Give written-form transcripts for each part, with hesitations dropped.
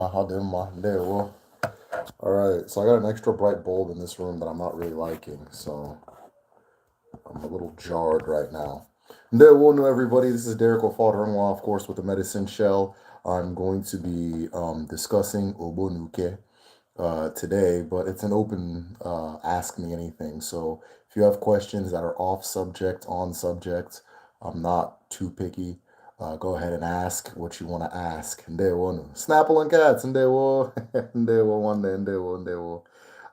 There, well. All right, so I got an extra bright bulb in this room that I'm not really liking, so I'm a little jarred right now. There, well, know everybody. This is Derek Ofalderingwa, of course, with the Medicine Shell. I'm going to be discussing Obonuke today, but it's an open ask me anything. So if you have questions that are off subject, on subject, I'm not too picky. Go ahead and ask what you want to ask. Ndewo. Snapple and cats. Ndewo. Ndewo one day. Ndewo. Ndewo.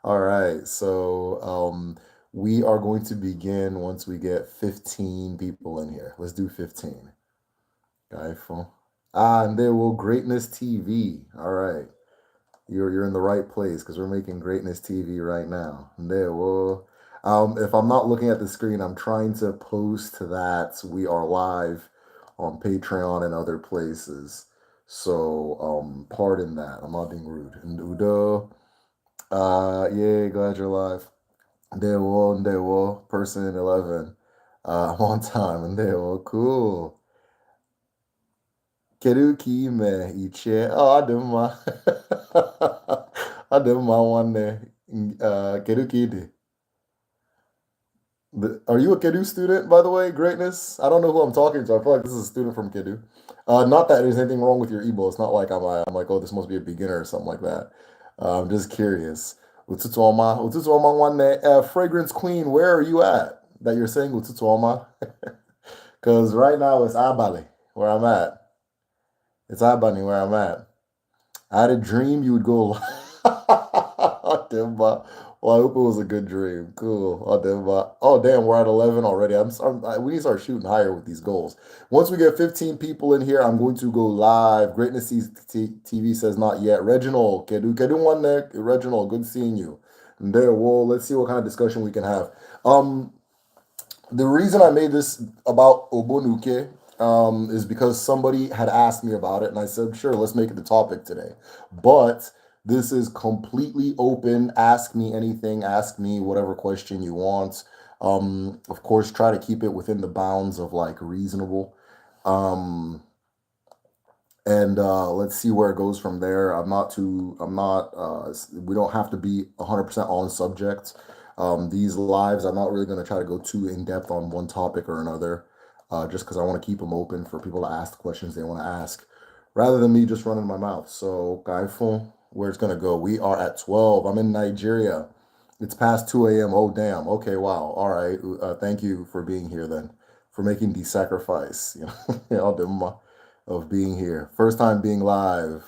All right. So we are going to begin once we get 15 people in here. Let's do 15. Guy, Ndewo. Greatness TV. All right. You're in the right place because we're making Greatness TV right now. There, well, if I'm not looking at the screen, I'm trying to post that we are live on Patreon and other places. So pardon that. I'm not being rude. And Udo, yeah, glad you're live. There, well, person 11. I'm on time. And there, well, cool. Kedu ka ime ichie? Oh, adị mma. Adị mma nwanne. Kedu ka ị dị? Are you a Kedu student, by the way? Greatness? I don't know who I'm talking to. I feel like this is a student from Kedu. Not that there's anything wrong with your Igbo. It's not like I'm like, oh, this must be a beginner or something like that. I'm just curious. Ụtụtụ ọma, ụtụtụ ọma nwanne. Fragrance Queen, where are you at? That you're saying ụtụtụ ọma? Because right now it's Abali, where I'm at. It's Abani, where I'm at. I had a dream you would go Demba. Well, I hope it was a good dream. Cool. Demba. Oh, damn, we're at 11 already. We need to start shooting higher with these goals. Once we get 15 people in here, I'm going to go live. Greatness TV says not yet. Reginald, Kedu one neck. Reginald, good seeing you. And there, well, let's see what kind of discussion we can have. The reason I made this about Obonuke is because somebody had asked me about it, and I said, sure, let's make it the topic today. But this is completely open. Ask me anything. Ask me whatever question you want. Of course, try to keep it within the bounds of like reasonable. And let's see where it goes from there. We don't have to be 100% on subject. These lives, I'm not really going to try to go too in depth on one topic or another, just because I want to keep them open for people to ask the questions they want to ask, rather than me just running my mouth. So, Gaifo, where it's going to go? We are at 12. I'm in Nigeria. It's past 2 a.m. Oh, damn. Okay, wow. All right. Thank you for being here then, for making the sacrifice, of being here. First time being live.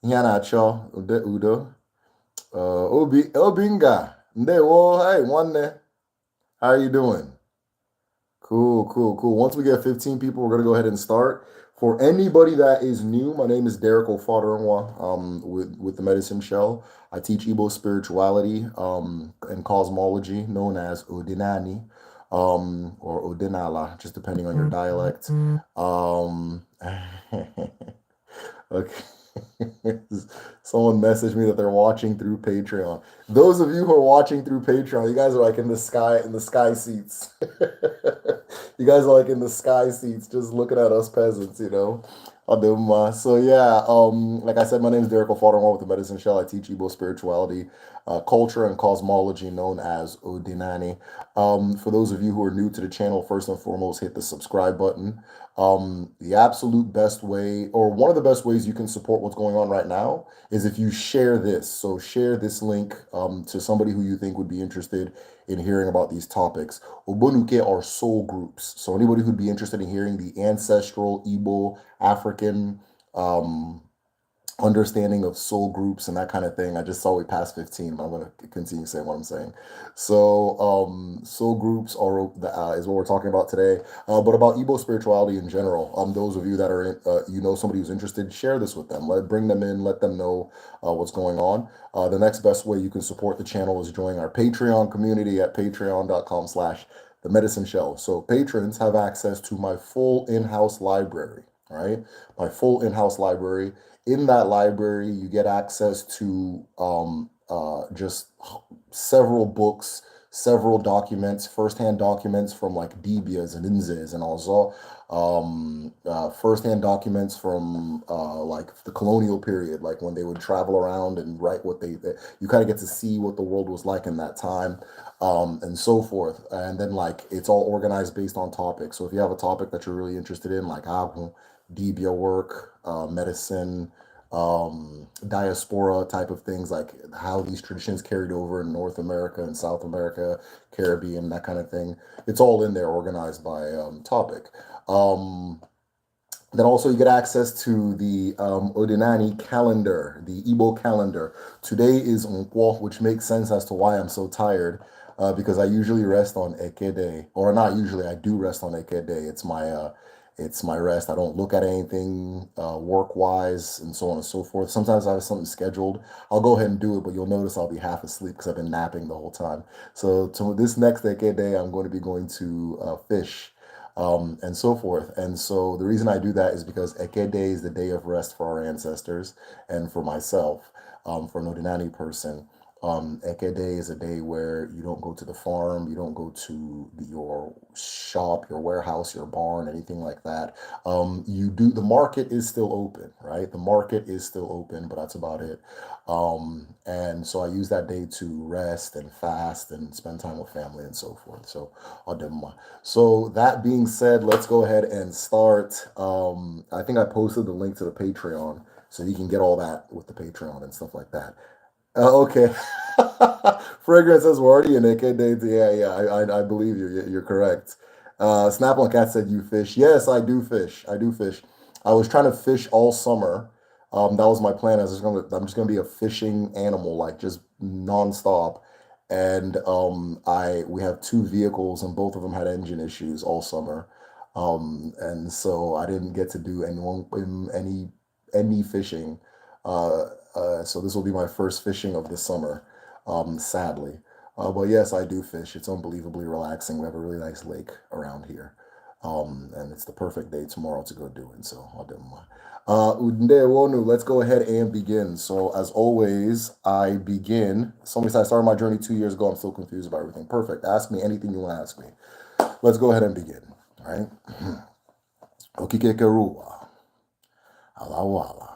Nyanacho, Udo. Obinga. Ndewo. Hey, one. How are you doing? Cool, cool, cool. Once we get 15 people, we're going to go ahead and start. For anybody that is new, my name is Derek Ofalderingwa, with the Medicine Shell. I teach Igbo spirituality and cosmology, known as Odinani or Odinala, just depending on your dialect. Okay. Someone messaged me that they're watching through Patreon. Those of you who are watching through Patreon, you guys are like in the sky seats. You guys are like in the sky seats, just looking at us peasants, So yeah, like I said, my name is Derek Ofalderingwa with the Medicine Shell. I teach Igbo spirituality, culture, and cosmology, known as Odinani. For those of you who are new to the channel, first and foremost, hit the subscribe button. The absolute best way, or one of the best ways you can support what's going on right now, is if you share this. So share this link to somebody who you think would be interested in hearing about these topics. Obonuke are soul groups. So anybody who'd be interested in hearing the ancestral Igbo, African understanding of soul groups and that kind of thing. I just saw we passed 15, but I'm going to continue saying what I'm saying. So soul groups is what we're talking about today, but about Igbo spirituality in general. Those of you that are somebody who's interested, share this with them. Bring them in, let them know what's going on. The next best way you can support the channel is joining our Patreon community at patreon.com/the Medicine Shell. So patrons have access to my full in-house library, right? My full in-house library. In that library, you get access to just several books, several documents, first-hand documents from like Dibias and Inzes, and also first-hand documents from like the colonial period, like when they would travel around and write what you kind of get to see what the world was like in that time, and so forth. And then like it's all organized based on topics. So if you have a topic that you're really interested in, like Dibia work, medicine, diaspora type of things, like how these traditions carried over in North America and South America, Caribbean, that kind of thing. It's all in there, organized by topic. Um, then also you get access to the Odinani calendar, the Igbo calendar. Today is Nkwo, which makes sense as to why I'm so tired, because I usually rest on Eke Day, or not usually, I do rest on Eke Day. It's my rest. I don't look at anything work-wise and so on and so forth. Sometimes I have something scheduled. I'll go ahead and do it, but you'll notice I'll be half asleep because I've been napping the whole time. So to this next Eke Day, I'm going to be going to fish and so forth. And so the reason I do that is because Eke Day is the day of rest for our ancestors and for myself, for an Odinani person. Eke Day is a day where you don't go to the farm, you don't go to your shop, your warehouse, your barn, anything like that. The market is still open, right? The market is still open, but that's about it. And so I use that day to rest and fast and spend time with family and so forth. So I'll do my. So that being said, let's go ahead and start. I think I posted the link to the Patreon, so you can get all that with the Patreon and stuff like that. Okay. Fragrance says we're already in AK Day. Yeah, yeah, I believe you. You're correct. Snap on Cat said you fish. Yes, I do fish. I do fish. I was trying to fish all summer. That was my plan. I'm just gonna be a fishing animal, like just nonstop. And we have two vehicles, and both of them had engine issues all summer. And so I didn't get to do any fishing. Uh, so this will be my first fishing of the summer, sadly. But yes, I do fish. It's unbelievably relaxing. We have a really nice lake around here. And it's the perfect day tomorrow to go do it. So I'll do my. Wonu, let's go ahead and begin. So as always, I begin. Somebody said I started my journey 2 years ago. I'm still confused about everything. Perfect. Ask me anything you want to ask me. Let's go ahead and begin. All right. Okike keruwa, alawala,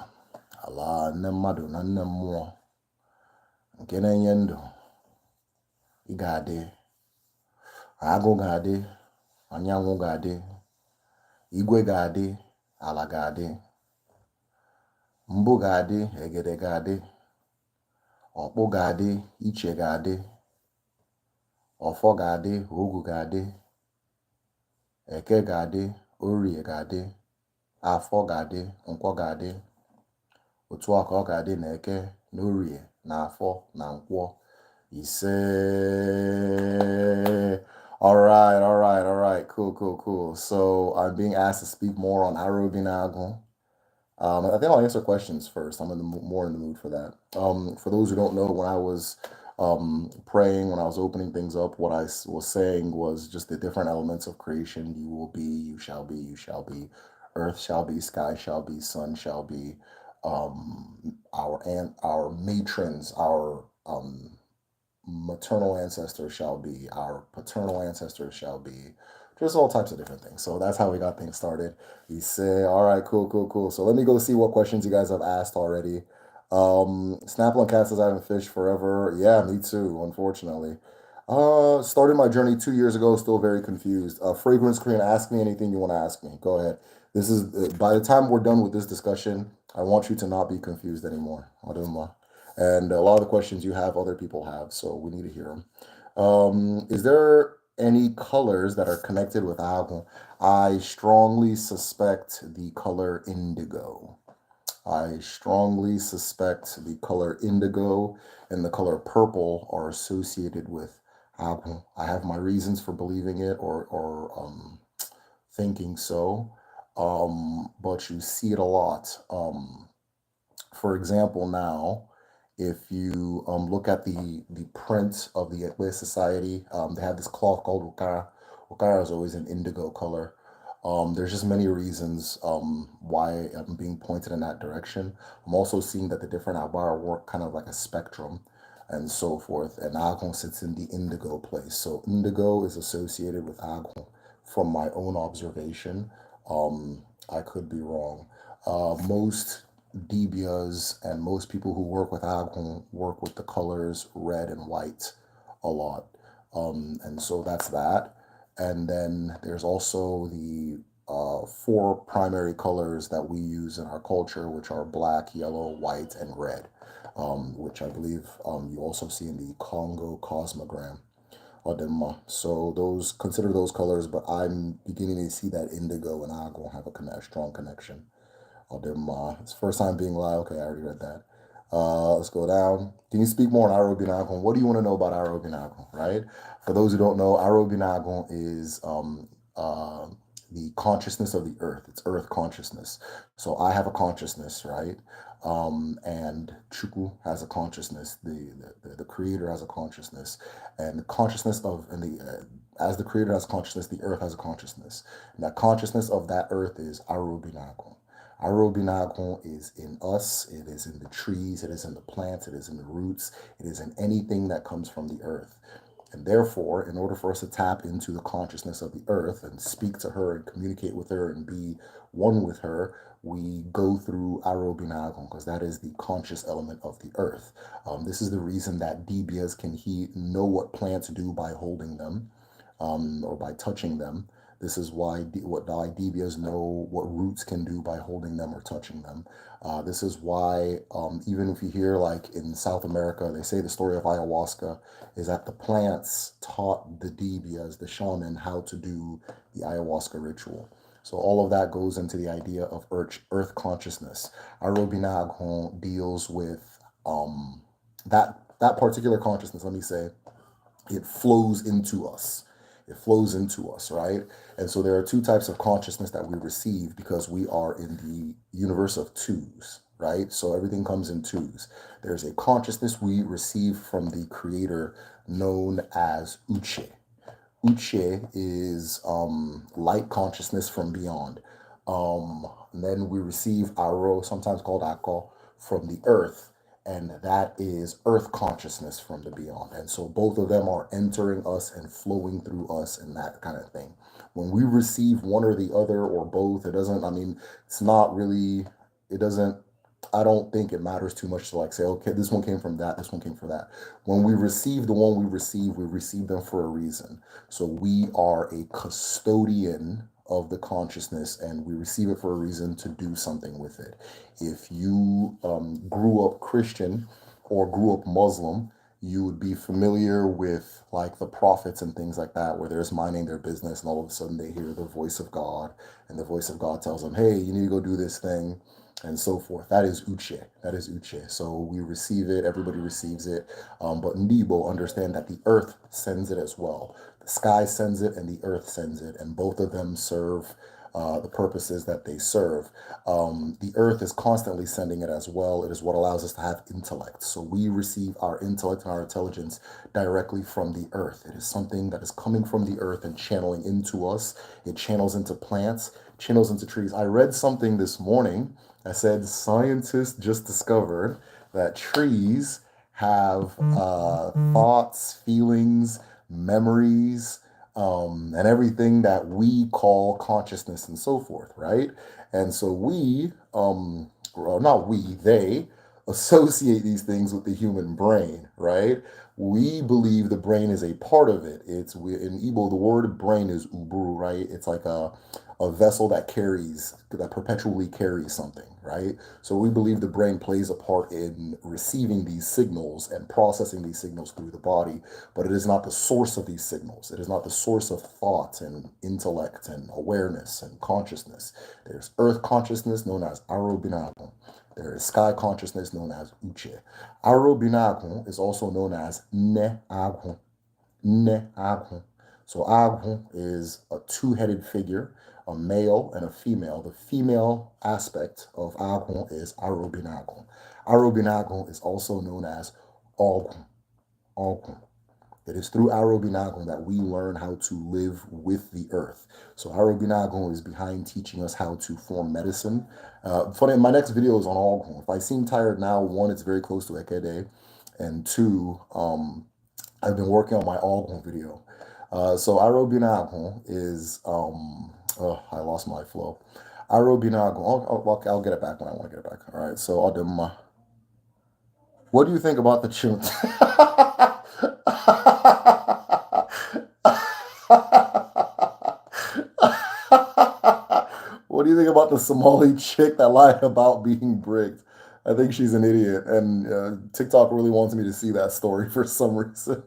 ala nne mmadụ na nne mmụọ, nke na-enye ndụ, ị ga-adị, agụ ga-adị, anyanwụ ga-adị, igwe ga-adị, ala ga-adị, mbụ ga-adị, egede ga-adị, ọkpụ ga-adị, iche ga-adị, ọfọ ga-adị, ogu ga-adị, eke ga-adị, orie ga-adị, afọ ga-adị, nkwọ ga-adị, otu a ka ọ ga-adị na eke, na orie, na afọ, na nkwọ, ise. All right. Cool. So I'm being asked to speak more on Aroginago. I think I'll answer questions first. I'm more in the mood for that. For those who don't know, when I was praying, when I was opening things up, what I was saying was just the different elements of creation. You will be, you shall be, you shall be. Earth shall be, sky shall be, sun shall be. Our matrons, our maternal ancestors shall be, our paternal ancestors shall be, just all types of different things. So that's how we got things started. He said, all right, cool. So let me go see what questions you guys have asked already. Snapple Cat says I haven't fished forever. Yeah, me too, unfortunately. Started my journey 2 years ago, still very confused. Fragrance Korean, ask me anything you want to ask me. Go ahead. This is, by the time we're done with this discussion, I want you to not be confused anymore. And a lot of the questions you have, other people have, so we need to hear them. Is there any colors that are connected with Agu? I strongly suspect the color indigo. I strongly suspect the color indigo and the color purple are associated with Agu. I have my reasons for believing it or thinking so, but you see it a lot. For example, now, if you look at the print of the Ekwe Society, they have this cloth called Ukara. Ukara is always an indigo color. There's just many reasons why I'm being pointed in that direction. I'm also seeing that the different Abara work kind of like a spectrum. and so forth. And Agon sits in the indigo place. So indigo is associated with Agon from my own observation. I could be wrong. Most Dibias and most people who work with Agon work with the colors red and white a lot. And so that's that. And then there's also the four primary colors that we use in our culture, which are black, yellow, white, and red, which I believe you also see in the Congo cosmogram. So those, consider those colors, but I'm beginning to see that indigo and agua have a strong connection. It's the first time being live. Okay, I already read that. Let's go down. Can you speak more on Aroginago? What do you want to know about Aroginago, right? For those who don't know, Aroginago is the consciousness of the earth. It's earth consciousness. So I have a consciousness, right? And Chukwu has a consciousness. The creator has a consciousness, and the consciousness of and the as the creator has consciousness, the earth has a consciousness. And that consciousness of that earth is Arobinago. Arobinago is in us. It is in the trees. It is in the plants. It is in the roots. It is in anything that comes from the earth. And therefore, in order for us to tap into the consciousness of the earth and speak to her and communicate with her and be one with her, we go through Arobinago, because that is the conscious element of the earth. This is the reason that Dibias can know what plants do by holding them or by touching them. This is why Dibias know what roots can do by holding them or touching them. This is why even if you hear, like in South America, they say the story of ayahuasca is that the plants taught the Dibias, the shaman, how to do the ayahuasca ritual. So all of that goes into the idea of earth consciousness. Arobinago deals with that particular consciousness. Let me say, it flows into us. It flows into us, right? And so there are two types of consciousness that we receive because we are in the universe of twos, right? So everything comes in twos. There's a consciousness we receive from the creator known as Uche. Uche is light consciousness from beyond. And then we receive Aro, sometimes called Ako, from the earth, and that is earth consciousness from the beyond. And so both of them are entering us and flowing through us and that kind of thing. When we receive one or the other or both, it's not really, I don't think it matters too much to like say, okay, this one came from that, this one came from that. When we receive the one we receive them for a reason. So we are a custodian of the consciousness, and we receive it for a reason to do something with it. If you grew up Christian or grew up Muslim, you would be familiar with like the prophets and things like that, where they're minding their business and all of a sudden they hear the voice of God, and the voice of God tells them, hey, you need to go do this thing, and so forth. That is Uche. That is Uche. So we receive it, everybody receives it. But Ndibo understand that the earth sends it as well. The sky sends it and the earth sends it, and both of them serve the purposes that they serve. The earth is constantly sending it as well. It is what allows us to have intellect. So we receive our intellect and our intelligence directly from the earth. It is something that is coming from the earth and channeling into us. It channels into plants, channels into trees. I read something this morning that said scientists just discovered that trees have thoughts, feelings, memories, and everything that we call consciousness and so forth, right? And so they associate these things with the human brain, right? We believe the brain is a part of it. In Igbo, the word brain is uburu, right? It's like a vessel that perpetually carries something, right? So we believe the brain plays a part in receiving these signals and processing these signals through the body, but it is not the source of these signals. It is not the source of thought and intellect and awareness and consciousness. There's earth consciousness known as Arobinago. There is sky consciousness known as Uche. Arobinago is also known as Ne-Agu. Ne-Agu. So Agu is a two-headed figure, a male and a female. The female aspect of Agu is Arobinago. Arobinago is also known as Ogbo. Ogbo. It is through Aroginago that we learn how to live with the earth. So Aroginago is behind teaching us how to form medicine. Funny, my next video is on Ogbo. If I seem tired now, one, it's very close to Ekede, And two, I've been working on my Ogbo video. So Aroginago is, oh, I lost my flow. Aroginago, I'll get it back when I want to get it back. All right, so Odima. What do you think about the tune? What do you think about the Somali chick that lied about being bricked? I think she's an idiot, and TikTok really wants me to see that story for some reason.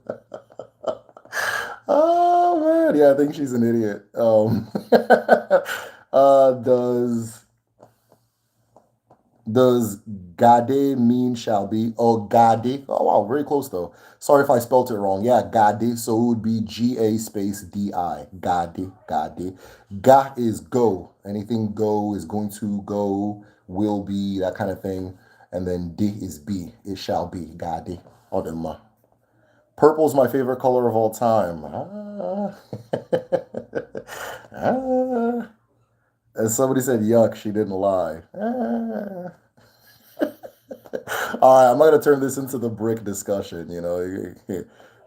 Oh man, yeah, I think she's an idiot. Does gade mean shall be? Oh, gade. Oh wow, very close though. Sorry if I spelt it wrong. Yeah, gade. So it would be GA space DI. Gade, gade. Ga is go. Anything go is going to go, will be, that kind of thing. And then D is be. It shall be. Gade. Odema. Purple's my favorite color of all time. Ah. And somebody said yuck, she didn't lie. Ah. All right, I'm not gonna turn this into the brick discussion. You know,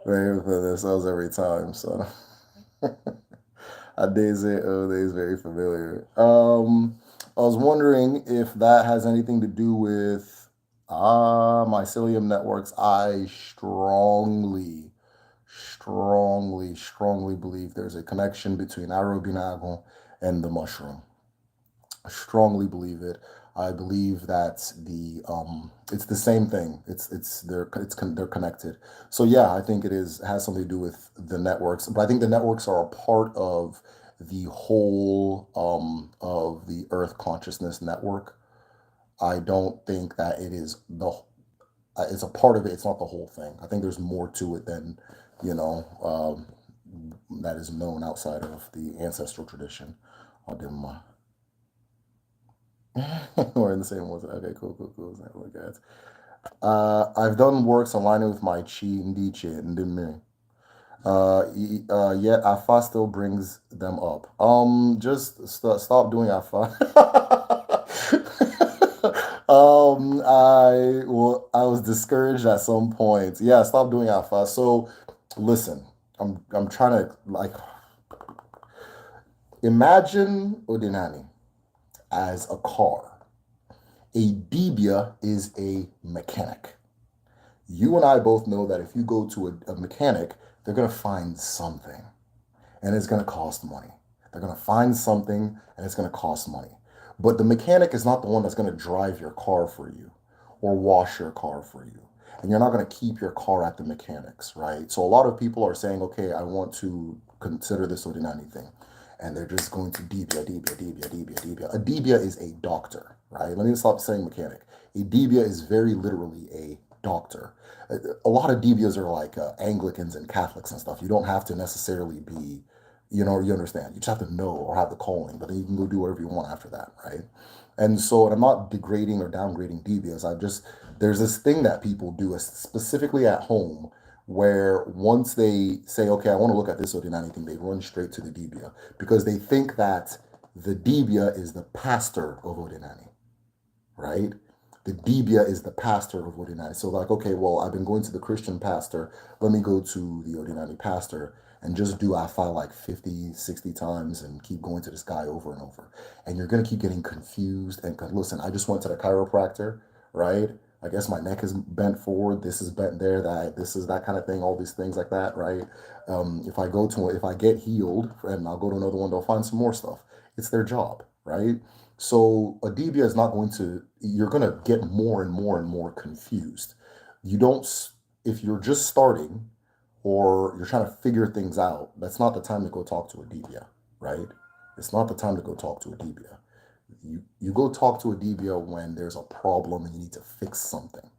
very for themselves every time. So, Adeze Ode is very familiar. I was wondering if that has anything to do with mycelium networks. I strongly believe there's a connection between Aroginago and the mushroom. I strongly believe it. I believe that it's the same thing. They're connected. So yeah, I think it has something to do with the networks. But I think the networks are a part of the whole of the Earth consciousness network. I don't think that it is it's a part of it. It's not the whole thing. I think there's more to it than you know that is known outside of the ancestral tradition. I'll give my We're in the same ones. Okay, cool. Look at. I've done works aligning with my chi ndiche ndimi. Yet Afa still brings them up. Just stop doing Afa. I was discouraged at some point. Yeah, stop doing Afa. So, listen, I'm trying to like imagine Odinani as a car. A Dibia is a mechanic. You and I both know that if you go to a mechanic, they're going to find something and it's going to cost money. They're going to find something and it's going to cost money. But the mechanic is not the one that's going to drive your car for you or wash your car for you. And you're not going to keep your car at the mechanics, right? So a lot of people are saying, okay, I want to consider this Odinani thing. And they're just going to Dibia. A Dibia is a doctor, right? Let me stop saying mechanic. A Dibia is very literally a doctor. A lot of Dibias are like Anglicans and Catholics and stuff. You don't have to necessarily be, you understand. You just have to know or have the calling, but then you can go do whatever you want after that, right? And so, and I'm not degrading or downgrading Dibias. There's this thing that people do, specifically at home, where once they say, okay, I want to look at this Odinani thing, they run straight to the Dibia because they think that the Dibia is the pastor of Odinani, right? The Dibia is the pastor of Odinani. So like, okay, well, I've been going to the Christian pastor. Let me go to the Odinani pastor and just do Afa like 50, 60 times and keep going to this guy over and over. And you're going to keep getting confused. And listen, I just went to the chiropractor, right? I guess my neck is bent forward. This is bent there. This is that kind of thing. All these things like that, right? If I get healed, and I'll go to another one, they'll find some more stuff. It's their job, right? So a Dibia is not going to. You're going to get more and more confused. You don't. If you're just starting, or you're trying to figure things out, that's not the time to go talk to a Dibia, right? It's not the time to go talk to a Dibia. You go talk to a Dibia when there's a problem and you need to fix something.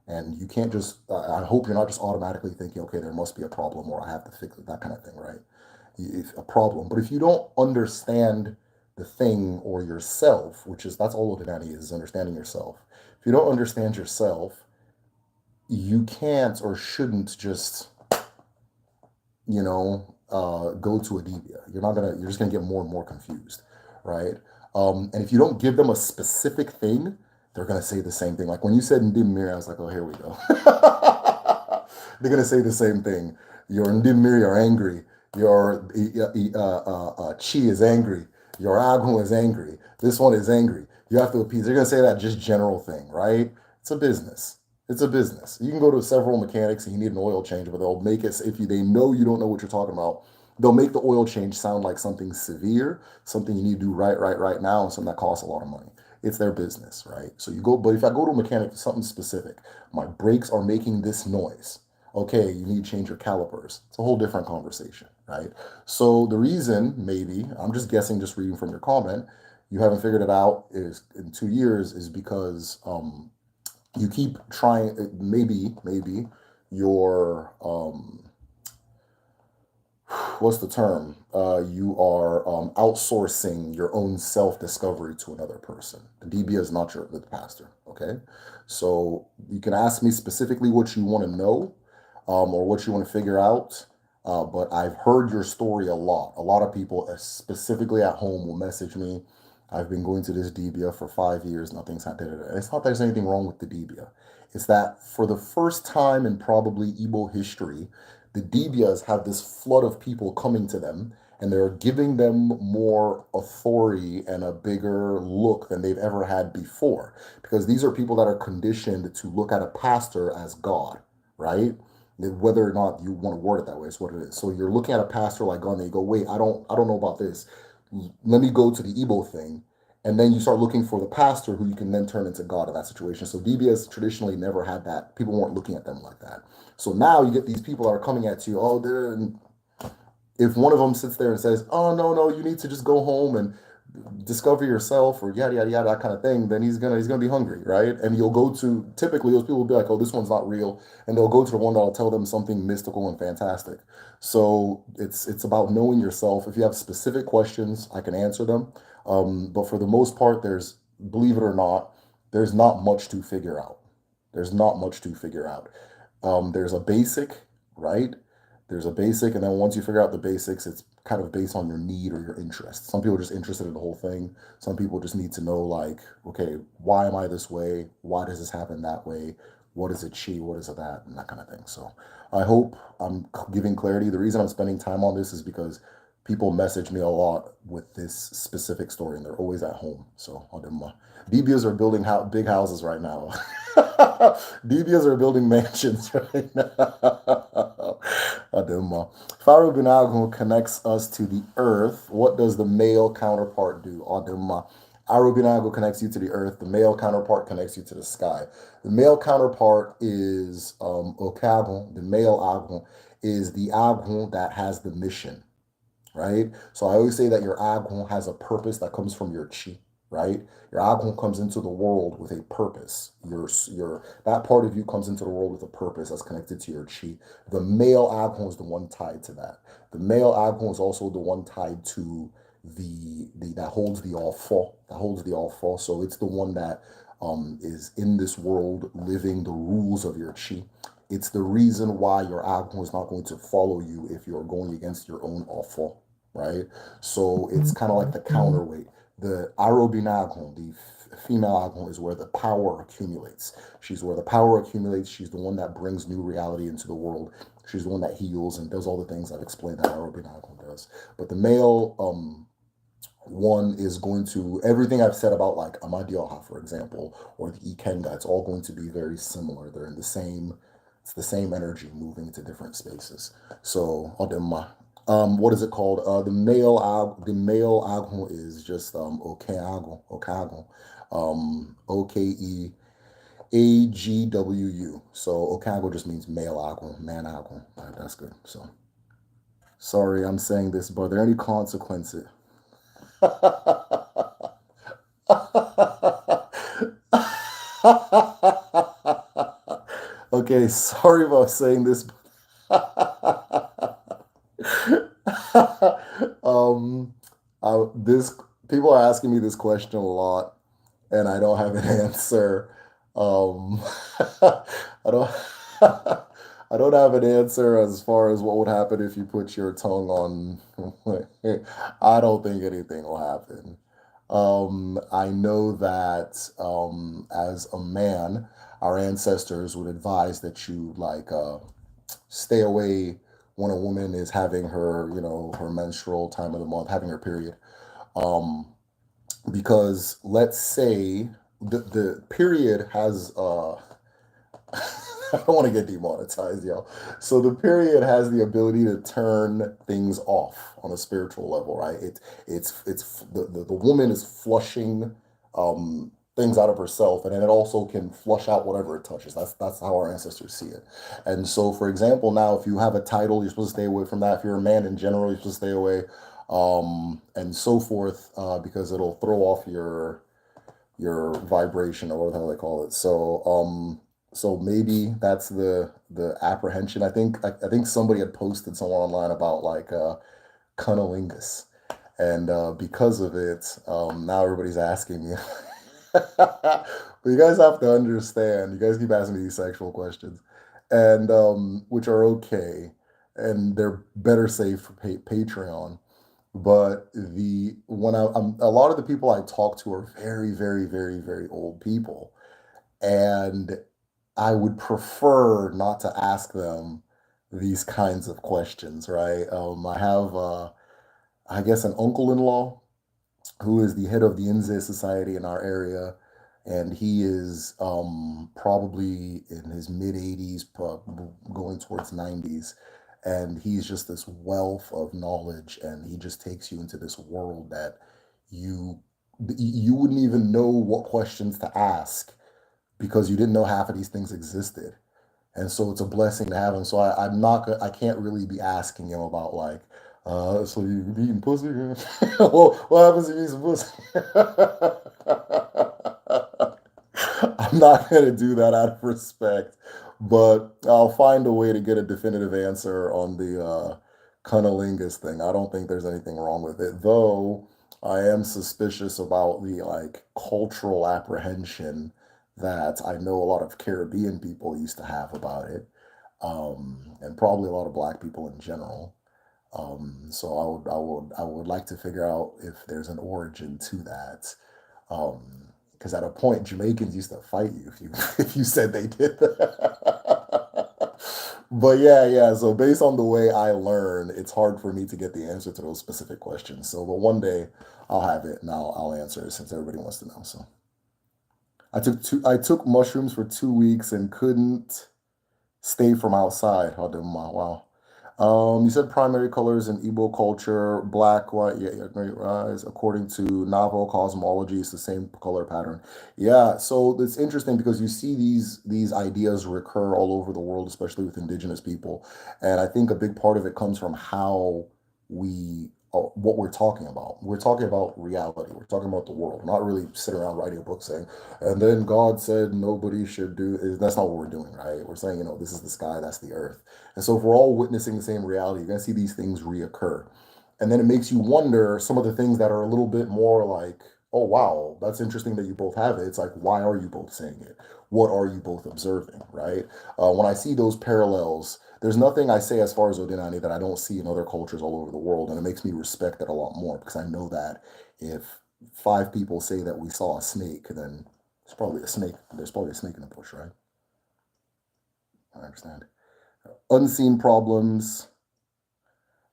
And you can't just, I hope you're not just automatically thinking, okay, there must be a problem or I have to fix it, that kind of thing, right? If a problem. But if you don't understand the thing or yourself, that's all Odinani is understanding yourself. If you don't understand yourself, you can't or shouldn't just, go to a Dibia. You're just gonna get more and more confused, right? And if you don't give them a specific thing, they're gonna say the same thing. Like when you said Ndimir, I was like, oh, here we go. They're gonna say the same thing. Your ndimiri are angry. Your chi is angry. Your agun is angry. This one is angry. You have to appease. They're gonna say that just general thing, right? It's a business. It's a business. You can go to several mechanics and you need an oil change, but they'll make it if they know you don't know what you're talking about. They'll make the oil change sound like something severe, something you need to do right now, and something that costs a lot of money. It's their business, right? So you go, but if I go to a mechanic for something specific, my brakes are making this noise. Okay, you need to change your calipers. It's a whole different conversation, right? So the reason, maybe, I'm just guessing, just reading from your comment, you haven't figured it out is in 2 years is because you keep trying. Maybe your what's the term? You are outsourcing your own self-discovery to another person. The Dibia is not the pastor, okay? So you can ask me specifically what you want to know or what you want to figure out, but I've heard your story a lot. A lot of people, specifically at home, will message me. I've been going to this Dibia for 5 years, nothing's happened. It's not that there's anything wrong with the Dibia. It's that for the first time in probably Igbo history, the Dibias have this flood of people coming to them, and they're giving them more authority and a bigger look than they've ever had before. Because these are people that are conditioned to look at a pastor as God, right? Whether or not you want to word it that way, it's what it is. So you're looking at a pastor like God, and you go, "Wait, I don't know about this. Let me go to the Igbo thing." And then you start looking for the pastor who you can then turn into God in that situation. So DBS traditionally never had that. People weren't looking at them like that. So now you get these people that are coming at you. Oh, if one of them sits there and says, "Oh, no, you need to just go home and discover yourself," or yada yada yada, that kind of thing, then he's gonna be hungry, right? And you'll go to, typically those people will be like, "Oh, this one's not real," and they'll go to the one that'll tell them something mystical and fantastic. So it's about knowing yourself. If you have specific questions, I can answer them. But for the most part, believe it or not, there's not much to figure out. There's not much to figure out. There's a basic, right? There's a basic, and then once you figure out the basics, it's kind of based on your need or your interest. Some people are just interested in the whole thing. Some people just need to know, like, okay, why am I this way? Why does this happen that way? What is it she? What is it that? And that kind of thing. So I hope I'm giving clarity. The reason I'm spending time on this is because people message me a lot with this specific story, and they're always at home. So DBs are building big houses right now. DBs are building mansions right now. Adema. Aroginago connects us to the earth. What does the male counterpart do? Adema. Aroginago connects you to the earth. The male counterpart connects you to the sky. The male counterpart is Okagon. The male Agon is the Agon that has the mission, right? So I always say that your Agon has a purpose that comes from your chi, right? Your Agon comes into the world with a purpose. Your that part of you comes into the world with a purpose that's connected to your chi. The male Agon is the one tied to that. The male Agon is also the one tied to the that holds the all fall. That holds the all fall. So it's the one that is in this world living the rules of your chi. It's the reason why your Agon is not going to follow you if you're going against your own awful, right? So it's kind of like the counterweight. The Arobinagon, the female Agon, is where the power accumulates. She's where the power accumulates. She's the one that brings new reality into the world. She's the one that heals and does all the things I've explained that Arobinagon does. But the male one is going to, everything I've said about like Amadioha, for example, or the Ikenga, it's all going to be very similar. They're in the same, it's the same energy moving into different spaces. So, what is it called? The male agon is just okago, Okegwu. So okago just means male agon, man agon. That's good. So sorry, I'm saying this, but are there any consequences? Okay, sorry about saying this. um, this people are asking me this question a lot, and I don't have an answer. Um, I don't. I don't have an answer as far as what would happen if you put your tongue on. I don't think anything will happen. I know that as a man, our ancestors would advise that you like stay away when a woman is having her, her menstrual time of the month, having her period. Um, because let's say the period has I don't want to get demonetized, yo. So the period has the ability to turn things off on a spiritual level, right? It's the woman is flushing things out of herself, and then it also can flush out whatever it touches. That's how our ancestors see it. And so, for example, now if you have a title, you're supposed to stay away from that. If you're a man in general, you're supposed to stay away, and so forth, because it'll throw off your vibration or whatever they call it. So maybe that's the apprehension. I think somebody had posted somewhere online about like cunnilingus, and because of it, now everybody's asking me. But you guys have to understand. You guys keep asking me these sexual questions, and which are okay, and they're better saved for Patreon. But I'm a lot of the people I talk to are very, very, very, very old people, and I would prefer not to ask them these kinds of questions, right? I have, I guess, an uncle-in-law who is the head of the Inze Society in our area, and he is probably in his mid 80s, going towards 90s, and he's just this wealth of knowledge, and he just takes you into this world that you you wouldn't even know what questions to ask because you didn't know half of these things existed. And so it's a blessing to have him. So I'm not, I can't really be asking him about like, so you eating pussy? Well, what happens if you eat some pussy? I'm not going to do that out of respect, but I'll find a way to get a definitive answer on the cunnilingus thing. I don't think there's anything wrong with it, though I am suspicious about the like cultural apprehension that I know a lot of Caribbean people used to have about it, and probably a lot of Black people in general. So I would like to figure out if there's an origin to that. Because at a point, Jamaicans used to fight you if you if you said they did that. But yeah, yeah. So based on the way I learn, it's hard for me to get the answer to those specific questions. So, but one day I'll have it and I'll answer it since everybody wants to know. So I took mushrooms for 2 weeks and couldn't stay from outside. Oh, wow. You said primary colors in Igbo culture, black, white, yeah, yeah, great rise. According to novel cosmology, it's the same color pattern. Yeah, so it's interesting because you see these ideas recur all over the world, especially with indigenous people, and I think a big part of it comes from how what we're talking about. We're talking about reality. We're talking about the world. We're not really sitting around writing a book saying, and then God said nobody should do. That's not what we're doing, right? We're saying, this is the sky, that's the earth. And so if we're all witnessing the same reality, you're going to see these things reoccur. And then it makes you wonder some of the things that are a little bit more like, oh, wow, that's interesting that you both have it. It's like, why are you both saying it? What are you both observing, right? When I see those parallels, there's nothing I say as far as Odinani that I don't see in other cultures all over the world. And it makes me respect it a lot more because I know that if five people say that we saw a snake, then it's probably a snake. There's probably a snake in the bush, right? I understand. Unseen problems.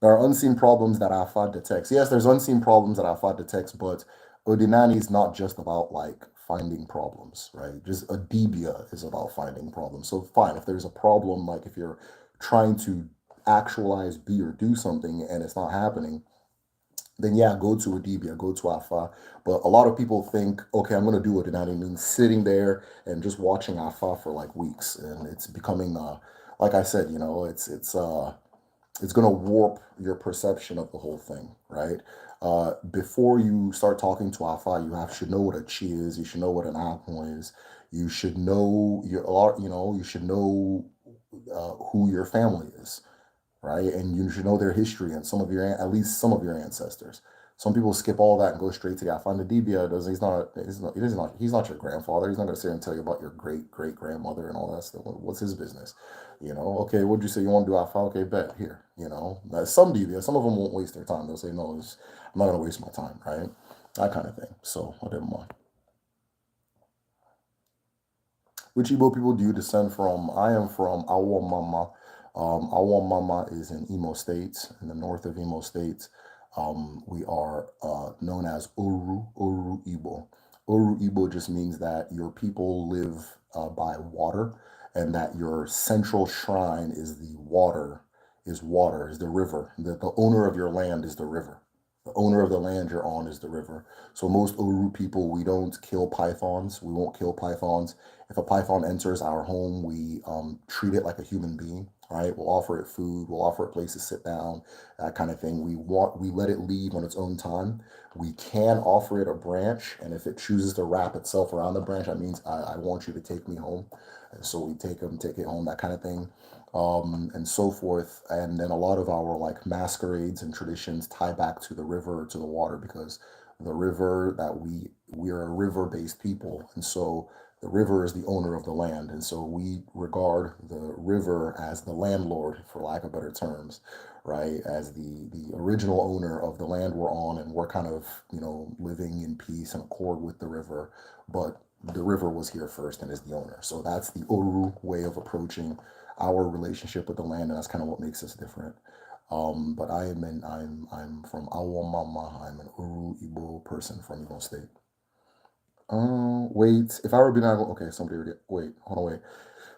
There are unseen problems that Alpha detects. Yes, there's unseen problems that Alpha detects, but Odinani is not just about like finding problems, right? Just a Dibia is about finding problems. So fine, if there's a problem, like if you're trying to actualize, be or do something and it's not happening, then yeah, go to a Dibia, go to Alpha. But a lot of people think, okay, I'm going to do Odinani means sitting there and just watching Alpha for like weeks, and it's becoming, like I said, it's going to warp your perception of the whole thing, right? Before you start talking to Alpha, should know what a chi is. You should know what an Akon is. You should know you should know who your family is, right? And you should know their history and at least some of your ancestors. Some people skip all that and go straight to the Afanda Dibia. He's not your grandfather. He's not going to sit here and tell you about your great great grandmother and all that stuff. What's his business? Okay, what'd you say you want to do Alpha? Okay, bet here. Now, some Dibia, some of them won't waste their time. They'll say, no, I'm not going to waste my time, right? That kind of thing. So I didn't mind. Which Igbo people do you descend from? I am from Awo Mama. Awa Mama is in Imo State, in the north of Imo State. We are known as Oru Igbo. Oru Igbo just means that your people live by water, and that your central shrine is the water, is the river. The owner of your land is the river. The owner of the land you're on is the river. So most Oru people, we don't kill pythons. We won't kill pythons. If a python enters our home, we treat it like a human being, right? We'll offer it food. We'll offer it a place to sit down, that kind of thing. We let it leave on its own time. We can offer it a branch, and if it chooses to wrap itself around the branch, that means I want you to take me home. And so we take it home, that kind of thing, and so forth. And then a lot of our like masquerades and traditions tie back to the river, to the water, because the river that we're a river-based people, and so the river is the owner of the land, and so we regard the river as the landlord, for lack of better terms, right? As the original owner of the land we're on, and we're kind of, living in peace and accord with the river, but the river was here first and is the owner. So that's the Oru way of approaching our relationship with the land, and that's kind of what makes us different. But I'm from Awamama. I'm an Uru Igbo person from Igbo State. Wait, if Aroginago, okay, somebody already, wait, hold on, wait.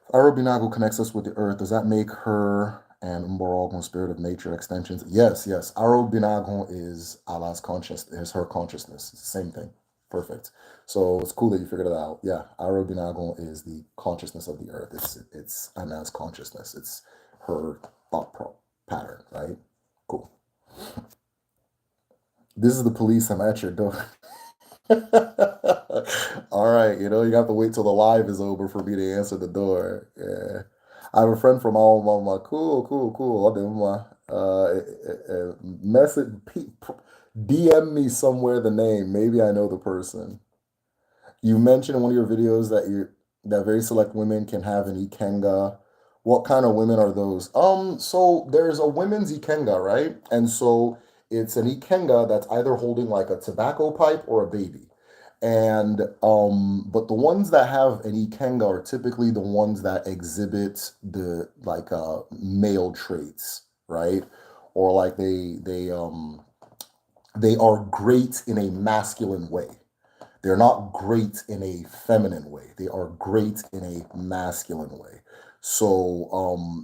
If Aroginago connects us with the earth, does that make her and Mborogon spirit of nature extensions? Yes, yes. Aroginago is Allah's consciousness, is her consciousness. It's the same thing. Perfect. So it's cool that you figured it out. Yeah, Aroginago is the consciousness of the earth. It's Anna's consciousness. It's her pattern, right? Cool. This is the police. I'm at your door. All right, you have to wait till the live is over for me to answer the door. Yeah. I have a friend from Alabama. Cool, cool, cool. I'll do my message, DM me somewhere the name. Maybe I know the person. You mentioned in one of your videos that very select women can have an Ikenga. What kind of women are those? So there's a women's Ikenga, right? And so it's an Ikenga that's either holding like a tobacco pipe or a baby. And but the ones that have an Ikenga are typically the ones that exhibit the like male traits, right? Or like they are great in a masculine way. They're not great in a feminine way. They are great in a masculine way. So,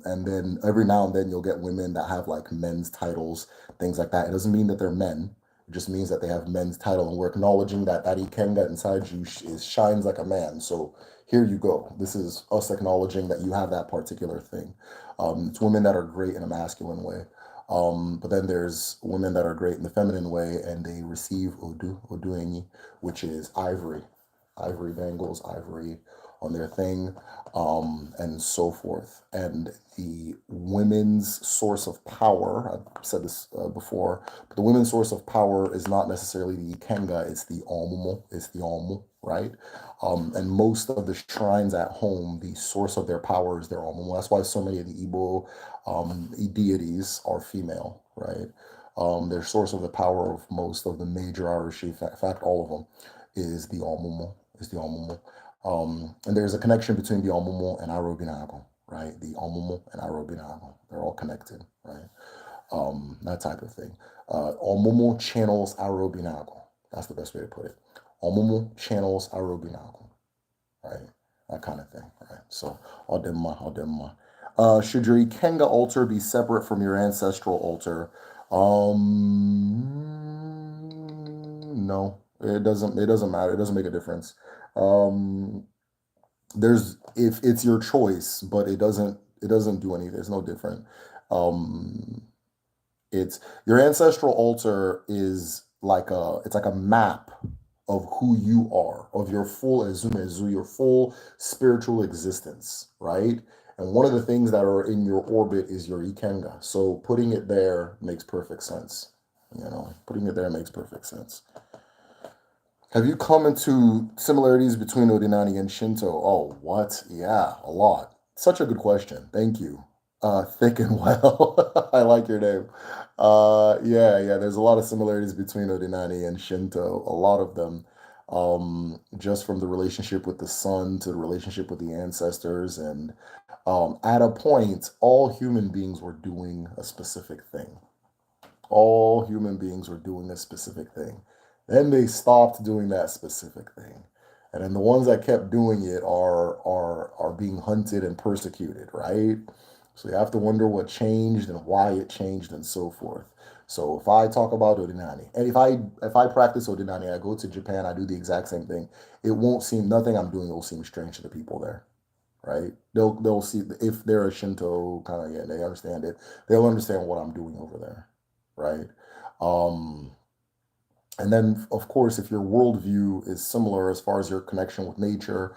and then every now and then you'll get women that have like men's titles, things like that. It doesn't mean that they're men. It just means that they have men's title, and we're acknowledging that that Ikenga inside you shines like a man. So here you go. This is us acknowledging that you have that particular thing. It's women that are great in a masculine way. But then there's women that are great in the feminine way, and they receive oduenyi, which is ivory bangles, ivory on their thing, and so forth. And the women's source of power, I've said this before, but the women's source of power is not necessarily the Ikenga, it's the Omumu, right? And most of the shrines at home, the source of their power is their Omumu. That's why so many of the Igbo deities are female, right? Their source of the power of most of the major Irish, in fact, all of them, is the Omumu, and there's a connection between the Omumu and Aroginago, right? The Omumu and Aroginago, they're all connected, right? That type of thing. Omumu channels Aroginago. That's the best way to put it. Omumu channels Aroginago, right? That kind of thing, right? So, Odemma. Should your Ikenga altar be separate from your ancestral altar? No, it doesn't. It doesn't matter. It doesn't make a difference. Um, there's if it's your choice, but it doesn't. It doesn't do anything. It's no different. Um, it's your ancestral altar is like a map of who you are, of your full ezumezu, your full spiritual existence, right? And one of the things that are in your orbit is your Ikenga. So putting it there makes perfect sense. Putting it there makes perfect sense. Have you come into similarities between Odinani and Shinto? Oh, what? Yeah, a lot. Such a good question. Thank you. Thick and well. I like your name. Yeah. There's a lot of similarities between Odinani and Shinto. A lot of them, just from the relationship with the sun to the relationship with the ancestors, and At a point, all human beings were doing a specific thing. All human beings were doing a specific thing. Then they stopped doing that specific thing. And then the ones that kept doing it are being hunted and persecuted, right? So you have to wonder what changed and why it changed and so forth. So if I talk about Odinani, and if I practice Odinani, I go to Japan, I do the exact same thing. It won't seem nothing I'm doing will seem strange to the people there, right? They'll see if they're a Shinto kind of, yeah, they understand it. They'll understand what I'm doing over there, right? Um, and then, of course, if your worldview is similar as far as your connection with nature,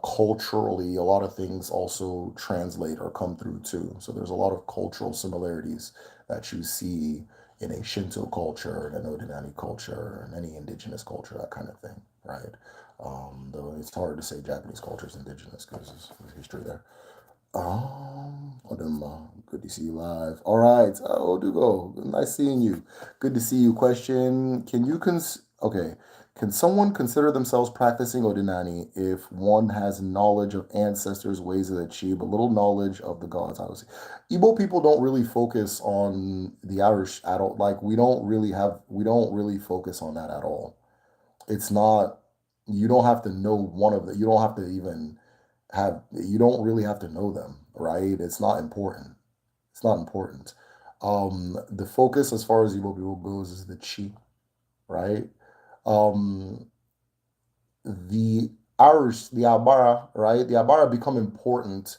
culturally, a lot of things also translate or come through too. So there's a lot of cultural similarities that you see in a Shinto culture, and an Odinani culture, and any indigenous culture, that kind of thing, right? Though it's hard to say Japanese culture is indigenous because there's history there. Odemma, good to see you live. All right, Odugo, nice seeing you. Good to see you. Question: Can you okay? Can someone consider themselves practicing Odinani if one has knowledge of ancestors' ways of the chi, but little knowledge of the gods? Obviously, Igbo people don't really focus on the Irish at all. Like we don't really focus on that at all. It's not. You don't have to know one of the. You don't have to even you don't really have to know them, right? It's not important. It's not important. The focus as far as Igbo people goes is the chi, right? Um, the Irish, the Abara, right? The Abara become important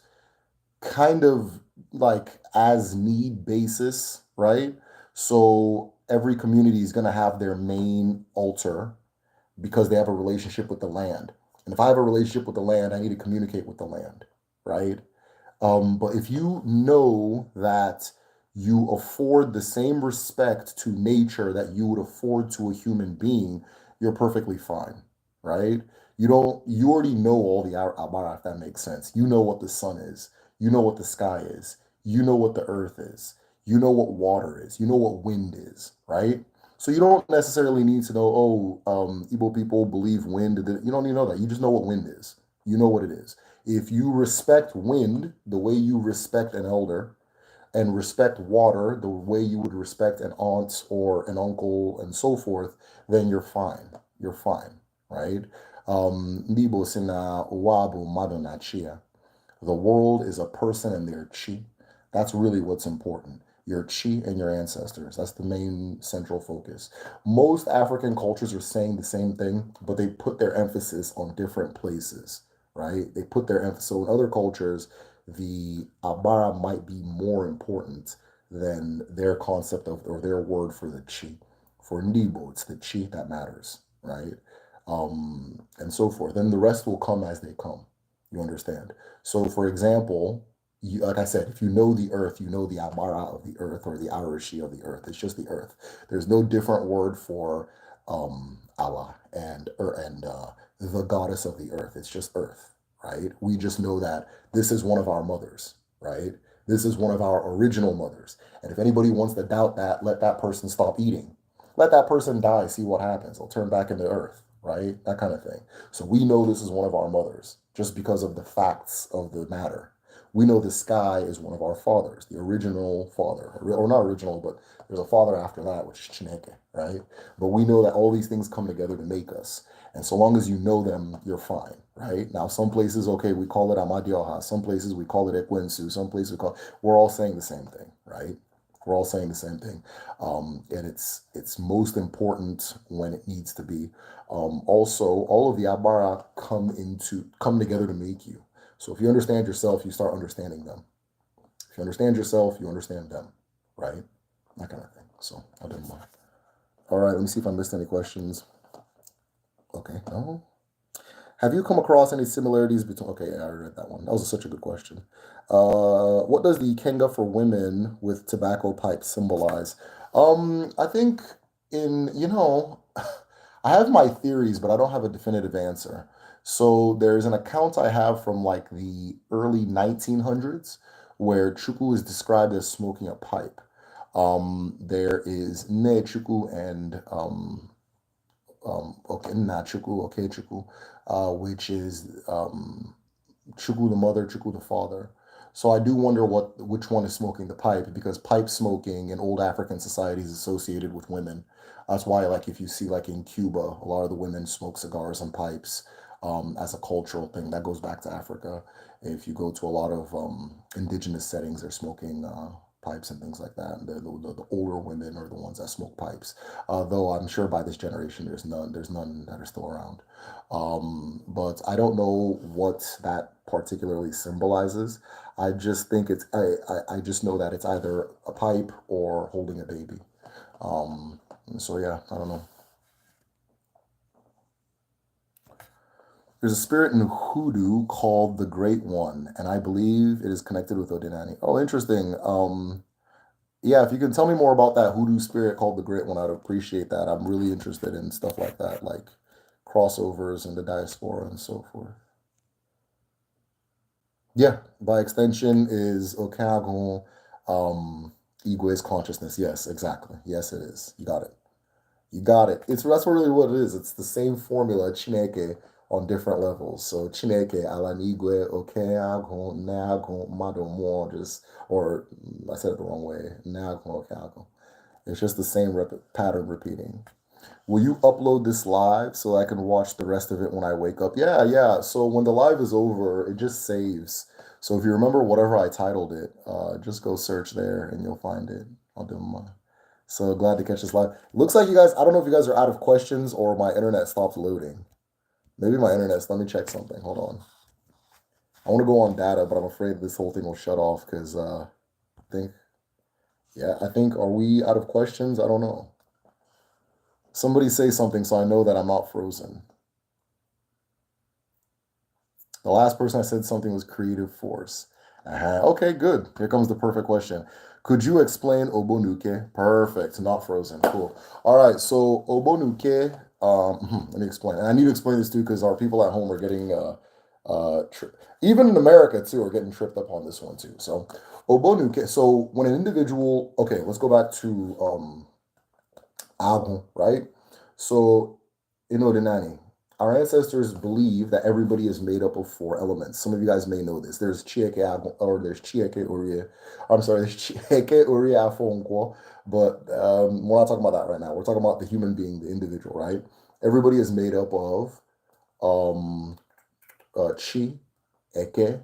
kind of like as need basis, right? So every community is going to have their main altar because they have a relationship with the land. And if I have a relationship with the land, I need to communicate with the land, right? But if you know that you afford the same respect to nature that you would afford to a human being, you're perfectly fine, right? You already know all the Abara, if that makes sense. You know what the sun is. You know what the sky is. You know what the earth is. You know what water is. You know what wind is, right? So you don't necessarily need to know, Igbo people believe wind. You don't need to know that. You just know what wind is. You know what it is. If you respect wind the way you respect an elder, and respect water the way you would respect an aunt or an uncle and so forth, then you're fine. You're fine, right? Ndibo sina uwabu madona chia. The world is a person and their chi. That's really what's important. Your chi and your ancestors. That's the main central focus. Most African cultures are saying the same thing, but they put their emphasis on different places, right? They put their emphasis. So in other cultures, the Abara might be more important than their concept of or their word for the chi. For Ndibo, it's the chi that matters, right? And so forth. Then the rest will come as they come. You understand? So, for example, like I said, if you know the earth, you know the Amara of the earth or the Arashi of the earth. It's just the earth. There's no different word for Allah and the goddess of the earth. It's just earth, right? We just know that this is one of our mothers, right? This is one of our original mothers. And if anybody wants to doubt that, let that person stop eating. Let that person die, see what happens. They'll turn back into earth, right? That kind of thing. So we know this is one of our mothers just because of the facts of the matter. We know the sky is one of our fathers, the original father, or not original, but there's a father after that, which is Chineke, right? But we know that all these things come together to make us. And so long as you know them, you're fine, right? Now, some places, okay, we call it Amadioha. Some places we call it Ekwensu. Some places we're all saying the same thing, right? We're all saying the same thing. And it's most important when it needs to be. Also, all of the Abara come together to make you. So if you understand yourself, you start understanding them. If you understand yourself, you understand them, right? That kind of thing. So I didn't mind. All right, let me see if I missed any questions. Okay, no. Have you come across any similarities between? Okay, I already read that one. That was such a good question. What does the Ikenga for women with tobacco pipes symbolize? I think I have my theories, but I don't have a definitive answer. So there's an account I have from like the early 1900s where Chuku is described as smoking a pipe. There is Ne Chuku and okay, not Chuku, okay, Chuku, which is Chuku the mother, Chuku the father. So I do wonder which one is smoking the pipe, because pipe smoking in old African societies is associated with women. That's why, like, if you see, like, in Cuba, a lot of the women smoke cigars and pipes as a cultural thing. That goes back to Africa. If you go to a lot of indigenous settings, they're smoking pipes and things like that. And the older women are the ones that smoke pipes. Though I'm sure by this generation, there's none that are still around. But I don't know what that particularly symbolizes. I just think I just know that it's either a pipe or holding a baby. So yeah, I don't know. There's a spirit in hoodoo called the Great One, and I believe it is connected with Odinani. Oh, interesting. Yeah, if you can tell me more about that hoodoo spirit called the Great One, I'd appreciate that. I'm really interested in stuff like that, like crossovers and the diaspora and so forth. Yeah, by extension is Okagon, Igwe's consciousness. Yes, exactly. Yes, it is. You got it. You got it. That's really what it is. It's the same formula, Chineke, on different levels. So Chineke, Alanigwe, Okeago, Nago, Madomo, just, or I said it the wrong way, Nago, Okeago. It's just the same pattern repeating. Will you upload this live so I can watch the rest of it when I wake up? Yeah, yeah. So when the live is over, it just saves. So if you remember whatever I titled it, just go search there and you'll find it. I'll do mine. So glad to catch this live. Looks like you guys, I don't know if you guys are out of questions or my internet stopped loading. Maybe my internet's, let me check something. Hold on. I want to go on data, but I'm afraid this whole thing will shut off because I think, yeah, I think, are we out of questions? I don't know. Somebody say something so I know that I'm not frozen. The last person I said something was creative force. Okay, good. Here comes the perfect question. Could you explain Obonuke? Perfect. Not frozen. Cool. All right. So Obonuke, let me explain. And I need to explain this too because our people at home are getting, even in America too, are getting tripped up on this one too. So Obonuke. So when an individual, okay, let's go back to Agun, right? So in Odinani, our ancestors believe that everybody is made up of four elements. Some of you guys may know this. There's Chieke or there's Chieke Urie. I'm sorry, there's Chieke Urie Afonquo, but we're not talking about that right now. We're talking about the human being, the individual, right? Everybody is made up of Chi, Eke,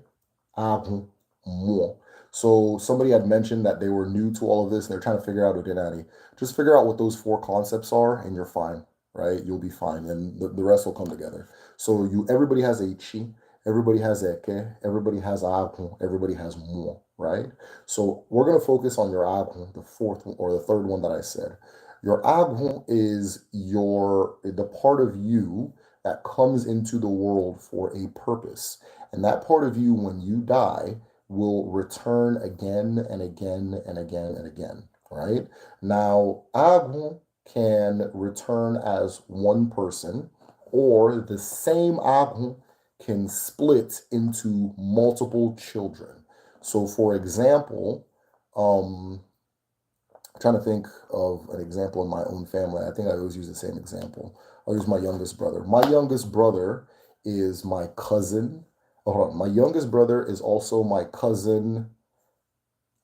Agun, Mo. So somebody had mentioned that they were new to all of this and they're trying to figure out Odinani. Just figure out what those four concepts are and you're fine, right? You'll be fine and the rest will come together. So everybody has a Chi, everybody has Eke, everybody has Agun, everybody has Mo, right? So we're going to focus on your Agun, the fourth or the third one that I said. Your Agun is the part of you that comes into the world for a purpose. And that part of you, when you die, will return again and again and again and again, right? Now, Agun can return as one person, or the same Agun can split into multiple children. So, for example, I'm trying to think of an example in my own family. I think I always use the same example. I'll use my youngest brother. My youngest brother is my cousin. Oh, hold on. My youngest brother is also my cousin.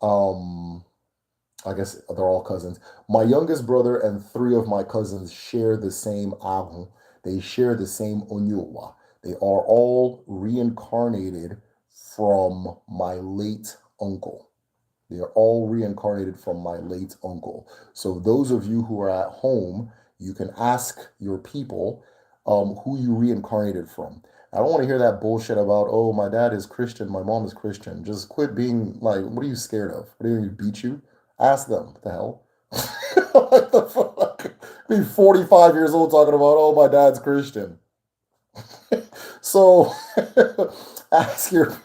I guess they're all cousins. My youngest brother and three of my cousins share the same Ahu. They share the same Onyuwa. They are all reincarnated from my late uncle. They are all reincarnated from my late uncle. So those of you who are at home, you can ask your people who you reincarnated from. I don't want to hear that bullshit about, oh, my dad is Christian, my mom is Christian. Just quit being like, what are you scared of? What are you beat you? Ask them. What the hell? What the fuck? Be 45 years old talking about, oh, my dad's Christian. So ask your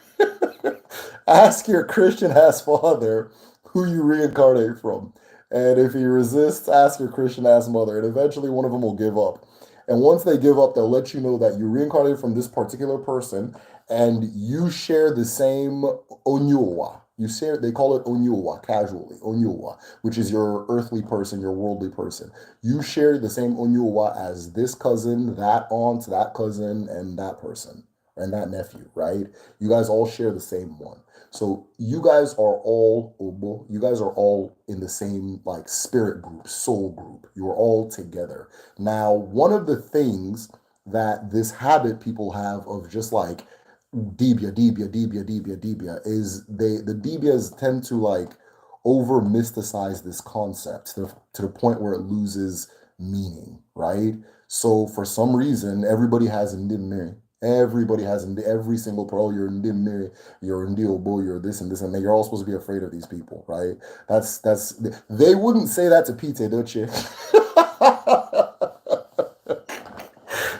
ask your Christian ass father who you reincarnate from. And if he resists, ask your Christian ass mother. And eventually one of them will give up. And once they give up, they'll let you know that you reincarnated from this particular person and you share the same Onyuwa. They call it Onyuwa casually, Onyuwa, which is your earthly person, your worldly person. You share the same Onyuwa as this cousin, that aunt, that cousin, and that person, and that nephew, right? You guys all share the same one. So you guys are all Ogbo. You guys are all in the same like spirit group, soul group. You are all together. Now, one of the things that this habit people have of just like Dibia is the Dibias tend to like over mysticize this concept to the point where it loses meaning, right? So for some reason, everybody has Ndimiri. Everybody has every single pro. You're Ndimiri, you're Ndiobo, you're this and this, and you're all supposed to be afraid of these people, right? That's they wouldn't say that to Pete, don't you?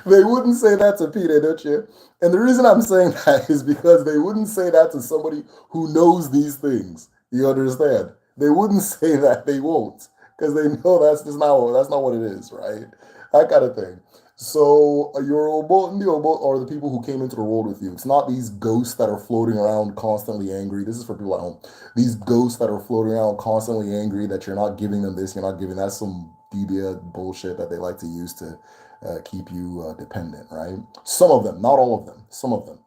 They wouldn't say that to Peter, don't you? And the reason I'm saying that is because they wouldn't say that to somebody who knows these things. You understand? They wouldn't say that. They won't, because they know that's not what it is, right? That kind of thing. So your Obo and the Obo are the people who came into the world with you. It's not these ghosts that are floating around constantly angry. This is for people at home. These ghosts that are floating around constantly angry that you're not giving them this, you're not giving that's some Dibia bullshit that they like to use to keep you dependent, right? Some of them, not all of them, some of them.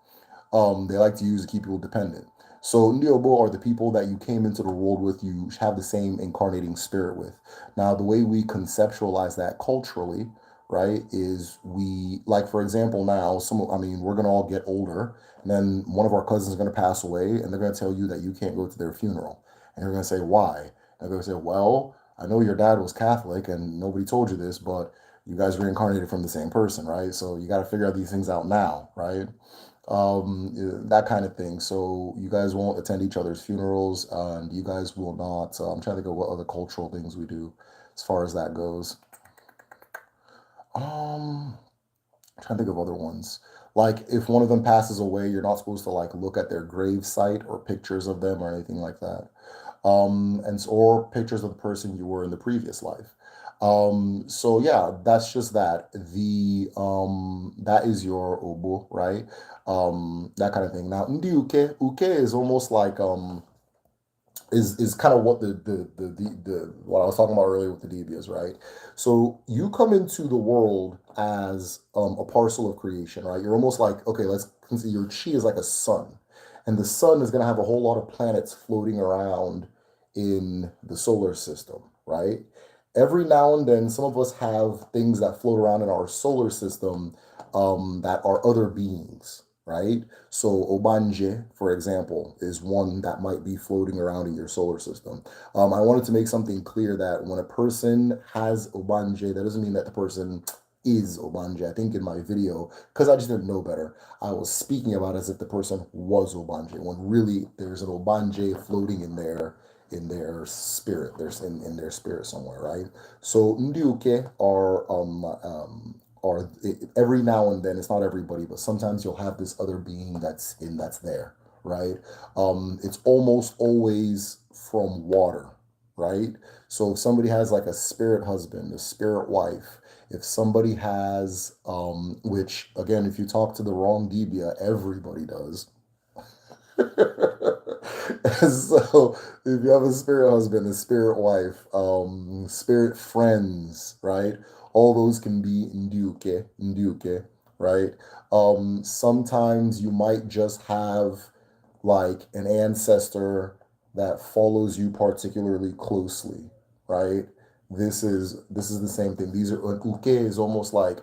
They like to use to keep people dependent. So Ndiobo are the people that you came into the world with, you have the same incarnating spirit with. Now, the way we conceptualize that culturally, right, is we, like, for example, now, we're going to all get older, and then one of our cousins is going to pass away, and they're going to tell you that you can't go to their funeral. And you're going to say, why? And they're going to say, well, I know your dad was Catholic, and nobody told you this, but you guys reincarnated from the same person, right? So you got to figure out these things out now, right? That kind of thing. So you guys won't attend each other's funerals, and you guys will not. I'm trying to think of what other cultural things we do as far as that goes. I'm trying to think of other ones. Like if one of them passes away, you're not supposed to like look at their grave site or pictures of them or anything like that. Or pictures of the person you were in the previous life. So yeah, that's just that. That is your Obo, right? That kind of thing. Now, Ndi Uke is almost like is kind of what the what I was talking about earlier with the Dibias, right? So you come into the world as a parcel of creation, right? You're almost like, okay, let's consider your chi is like a sun, and the sun is going to have a whole lot of planets floating around in the solar system, right? Every now and then, some of us have things that float around in our solar system that are other beings, right? So Obanje, for example, is one that might be floating around in your solar system. I wanted to make something clear that when a person has Obanje, that doesn't mean that the person is Obanje. I think in my video, because I just didn't know better, I was speaking about it as if the person was Obanje, when really there's an Obanje floating in their spirit. There's in their spirit somewhere, right? So Ndiuke are every now and then, it's not everybody, but sometimes you'll have this other being that's there, right? It's almost always from water, right? So if somebody has like a spirit husband, a spirit wife, if somebody has which again, if you talk to the wrong Dibia, everybody does. So if you have a spirit husband, a spirit wife, spirit friends, right? All those can be Nduke, right? Sometimes you might just have like an ancestor that follows you particularly closely, right? This is the same thing. These are Uke is almost like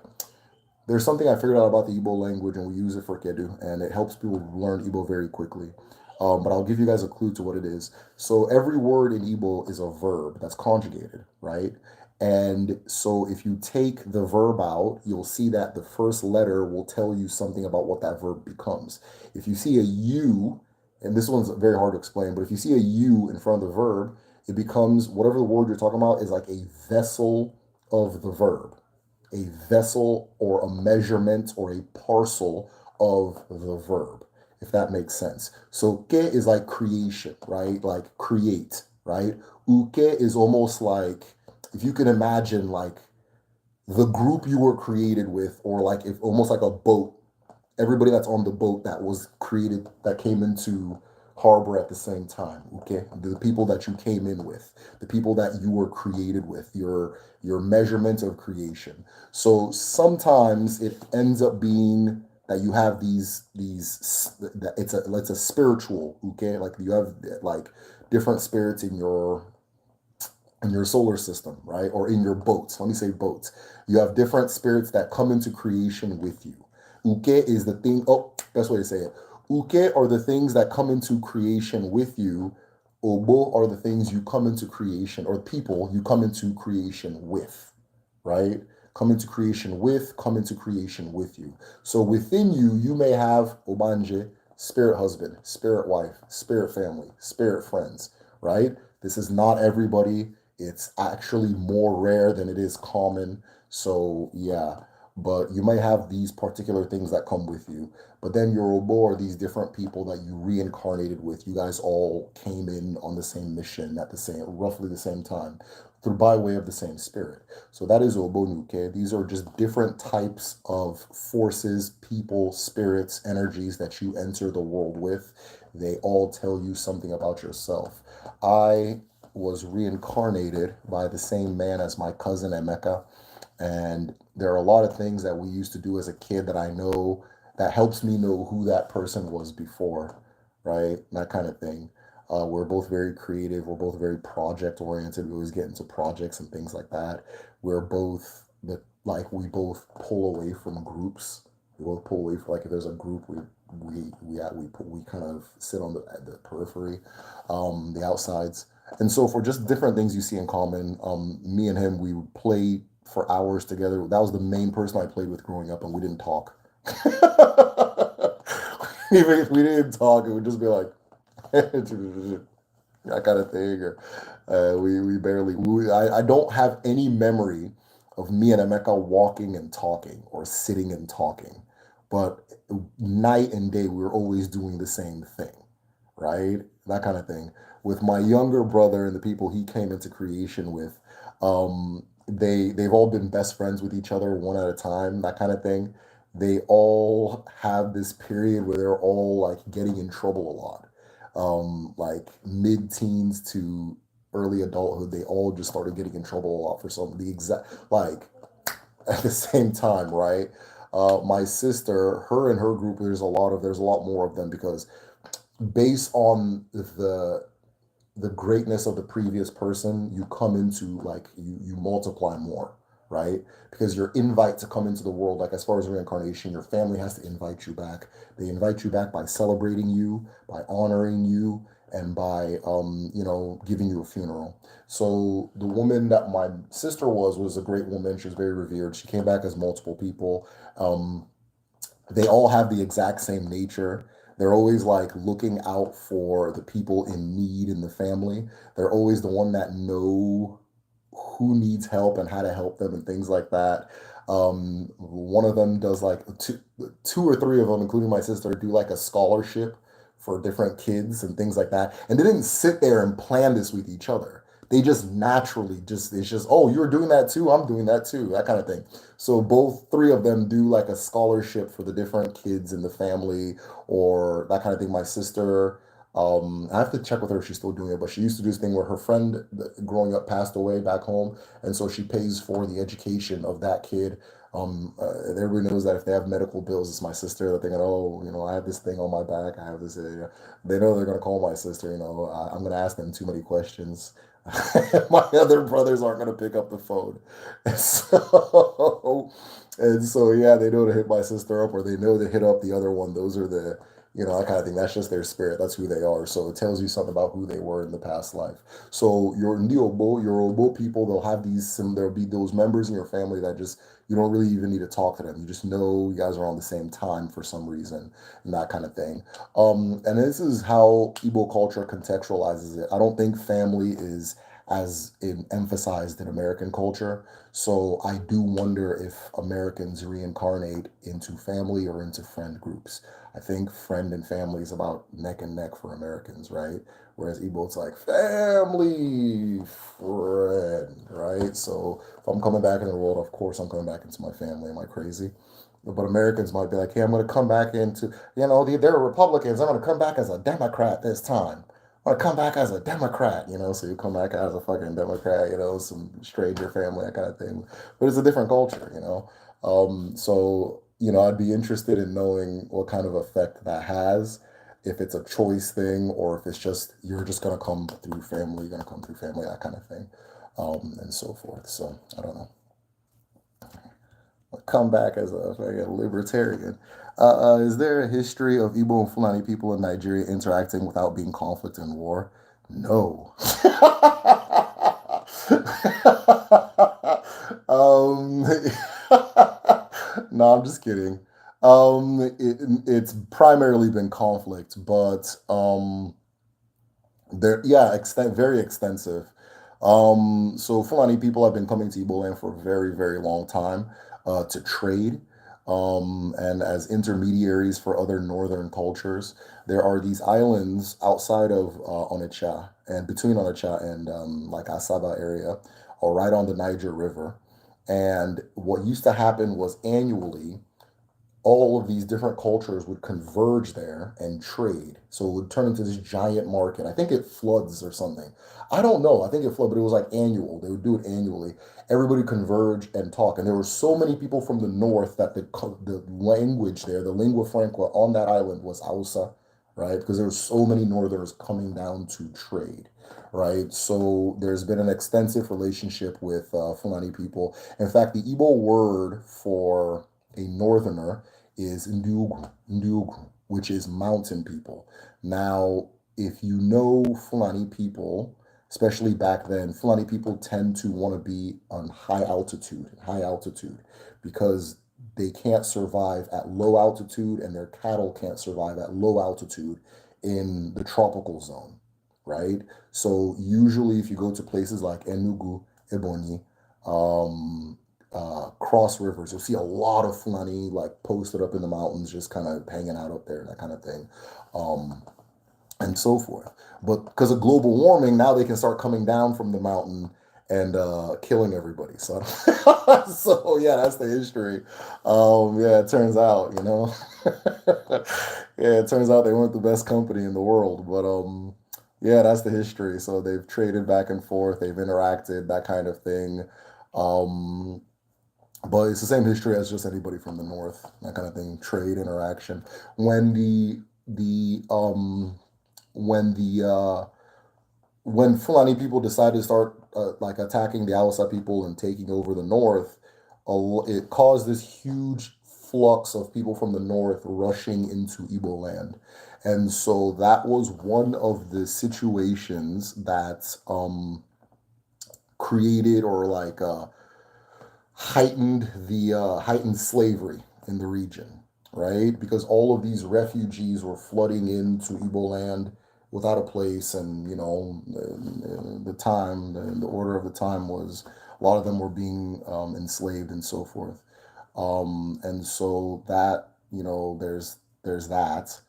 there's something I figured out about the Igbo language, and we use it for Kedu, and it helps people learn Igbo very quickly. But I'll give you guys a clue to what it is. So every word in Igbo is a verb that's conjugated, right? And so if you take the verb out, you'll see that the first letter will tell you something about what that verb becomes. If you see a U, and this one's very hard to explain, but if you see a U in front of the verb, it becomes whatever the word you're talking about is like a vessel of the verb, a vessel or a measurement or a parcel of the verb, if that makes sense. So ke is like creation, right? Like create, right? Uke is almost like, if you can imagine like the group you were created with, or like if almost like a boat, everybody that's on the boat that was created, that came into harbor at the same time, okay? The people that you came in with, the people that you were created with, your measurement of creation. So sometimes it ends up being that you have that it's a spiritual, okay? Like you have like different spirits in your solar system, right? Or in your boats. Let me say boats. You have different spirits that come into creation with you. Uke is the thing. Oh, best way to say it. Uke are the things that come into creation with you. Ogbo are the things you come into creation, or people you come into creation with, right? Come into creation with you. So within you, you may have Obanje, spirit husband, spirit wife, spirit family, spirit friends, right? This is not everybody. It's actually more rare than it is common. So yeah, but you might have these particular things that come with you. But then your Obo are these different people that you reincarnated with. You guys all came in on the same mission at the same, roughly the same time, through by way of the same spirit. So that is Obonuke. These are just different types of forces, people, spirits, energies that you enter the world with. They all tell you something about yourself. I was reincarnated by the same man as my cousin Emeka. And there are a lot of things that we used to do as a kid that I know that helps me know who that person was before, right? That kind of thing. We're both very creative. We're both very project oriented. We always get into projects and things like that. We're both we both pull away from groups. We both pull away from, like, if there's a group, we kind of sit on the periphery, the outsides. And so for just different things you see in common, me and him, we would play for hours together. That was the main person I played with growing up, and we didn't talk. Even if we didn't talk, it would just be like that kind of thing. Or we barely. I don't have any memory of me and Emeka walking and talking or sitting and talking, but night and day we were always doing the same thing, right? That kind of thing. With my younger brother and the people he came into creation with, they've all been best friends with each other one at a time, that kind of thing. They all have this period where they're all like getting in trouble a lot. Like mid-teens to early adulthood, they all just started getting in trouble a lot for some the exact like at the same time, right? My sister, her and her group, there's a lot more of them because based on the greatness of the previous person, you come into like you multiply more, right? Because your invite to come into the world, like as far as reincarnation, your family has to invite you back. They invite you back by celebrating you, by honoring you, and by giving you a funeral. So the woman that my sister was a great woman. She was very revered. She came back as multiple people. Um, they all have the exact same nature. They're always like looking out for the people in need in the family. They're always the one that know who needs help and how to help them and things like that. One of them does like two or three of them, including my sister, do like a scholarship for different kids and things like that. And they didn't sit there and plan this with each other. They just naturally it's just, oh, you're doing that too, I'm doing that too, that kind of thing. So both three of them do like a scholarship for the different kids in the family or that kind of thing. My sister, I have to check with her if she's still doing it, but she used to do this thing where her friend growing up passed away back home, and so she pays for the education of that kid. Everybody knows that if they have medical bills, it's my sister. They're thinking, oh, I have this thing on my back. I have this. They know they're gonna call my sister. I'm gonna ask them too many questions. My other brothers aren't gonna pick up the phone, and so yeah, they know to hit my sister up, or they know to hit up the other one. Those are that kind of thing. That's just their spirit. That's who they are. So it tells you something about who they were in the past life. So your Obo people, there'll be those members in your family that just, you don't really even need to talk to them. You just know you guys are on the same time for some reason and that kind of thing. And this is how Igbo culture contextualizes it. I don't think family is emphasized in American culture. So I do wonder if Americans reincarnate into family or into friend groups. I think friend and family is about neck and neck for Americans, right? Whereas Igbo, it's like family, friend, right? So if I'm coming back in the world, of course I'm coming back into my family. Am I crazy? But Americans might be like, hey, I'm going to come back into, they're Republicans. I'm going to come back as a Democrat this time. I'm going to come back as a Democrat, so you come back as a fucking Democrat, some stranger family, that kind of thing. But it's a different culture. So I'd be interested in knowing what kind of effect that has, if it's a choice thing or if it's just you're just gonna come through family, you're gonna come through family, that kind of thing, and so forth. So I don't know. I'll come back as a libertarian. Is there a history of Igbo and Fulani people in Nigeria interacting without being conflict and war? No. um, no, I'm just kidding. It's primarily been conflict, but yeah, very extensive. So Fulani people have been coming to Igbo land for a very, very long time to trade and as intermediaries for other northern cultures. There are these islands outside of Onitsha and between Onitsha and like Asaba area, or right on the Niger River. And what used to happen was annually all of these different cultures would converge there and trade. So it would turn into this giant market. I think it floods or something. I don't know. I think it floods, but it was like annual. They would do it annually. Everybody converge and talk. And there were so many people from the north that the language there, the lingua franca on that island was Hausa, right? Because there were so many northerners coming down to trade, right? So there's been an extensive relationship with Fulani people. In fact, the Igbo word for a northerner is Ndiugwu, which is mountain people. Now, if you know Fulani people, especially back then, Fulani people tend to want to be on high altitude, because they can't survive at low altitude and their cattle can't survive at low altitude in the tropical zone, right? So usually if you go to places like Enugu, Ebonyi, um, cross rivers. You'll see a lot of Fulani like posted up in the mountains, just kind of hanging out up there, that kind of thing, um, and so forth. But because of global warming, now they can start coming down from the mountain and killing everybody. So, so yeah, that's the history. Yeah, it turns out, yeah, it turns out they weren't the best company in the world, but yeah, that's the history. So they've traded back and forth, they've interacted, that kind of thing. Um, but it's the same history as just anybody from the north, that kind of thing, trade interaction. When the when the when Fulani people decided to start like attacking the Hausa people and taking over the north, it caused this huge flux of people from the north rushing into Igbo land. And so that was one of the situations that created or like heightened slavery in the region, right? Because all of these refugees were flooding into Igbo land without a place, and the order of the time was a lot of them were being enslaved and so forth, and so that there's that.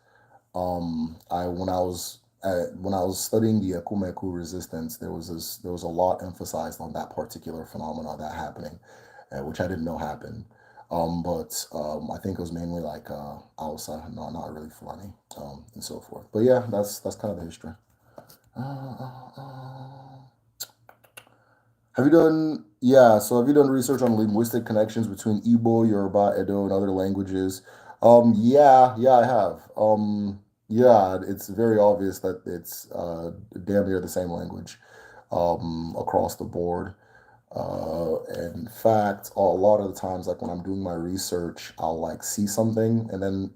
I when I was studying the Akumeku resistance, there was a lot emphasized on that particular phenomena that happening, which I didn't know happened. But I think it was mainly like Hausa, not really Fulani, and so forth. But yeah, that's kind of the history. Have you done, yeah, so have you done research on linguistic connections between Igbo, Yoruba, Edo, and other languages? Yeah, I have. Yeah, it's very obvious that it's damn near the same language across the board. In fact, a lot of the times, like when I'm doing my research, I'll like see something, and then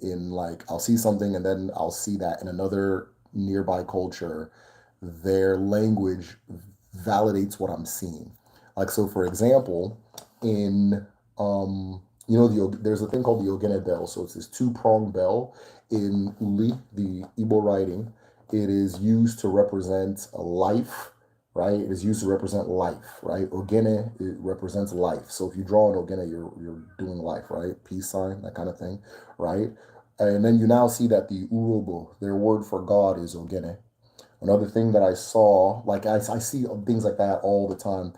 I'll see something, and then I'll see that in another nearby culture, their language validates what I'm seeing. Like, so for example, in there's a thing called the Ogene bell. So it's this two-pronged bell in Uli, the Igbo writing. It is used to represent a life, right? It is used to represent life, right? Ogene, it represents life. So if you draw an Ogene, you're doing life, right? Peace sign, that kind of thing, right? And then you now see that the Urobo, their word for God, is Ogene. Another thing that I saw, like I see things like that all the time.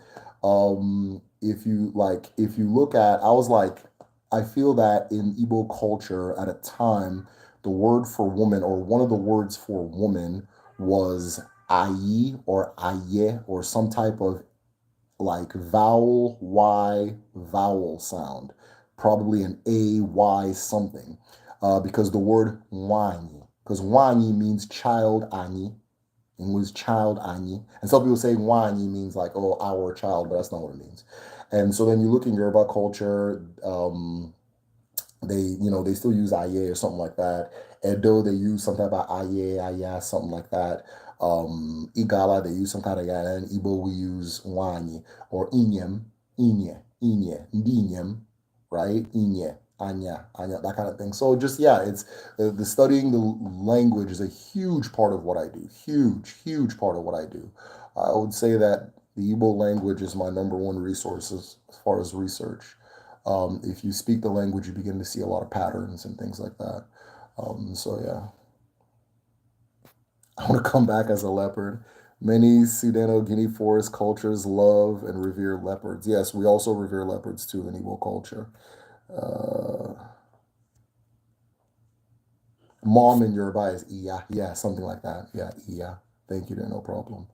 If you look at, I was like, I feel that in Igbo culture at a time, the word for woman, or one of the words for woman, was ayi or aye, or some type of like vowel Y vowel sound probably an AY something, because the word wanyi, because wanyi means child ani, and was child ani. And some people say wanyi means like, oh, our child, but that's not what it means. And so then you look in Yoruba culture, they still use aye or something like that. Edo, they use some type of aye, aya, something like that. Igala, they use some kind of yana. And Igbo, we use wani or inyem, inye, ndinyem, right? Inye, anya, that kind of thing. So just, yeah, it's the studying the language is a huge part of what I do. Huge part of what I do. I would say that the Igbo language is my number one resource as far as research. If you speak the language, you begin to see a lot of patterns and things like that. So yeah, I want to come back as a leopard. Many Sudano-Guinea forest cultures love and revere leopards. Yes, we also revere leopards too in Igbo culture. Mom in Yoruba is Iya. Yeah, something like that. Yeah, Iya. Thank you, there, no problem.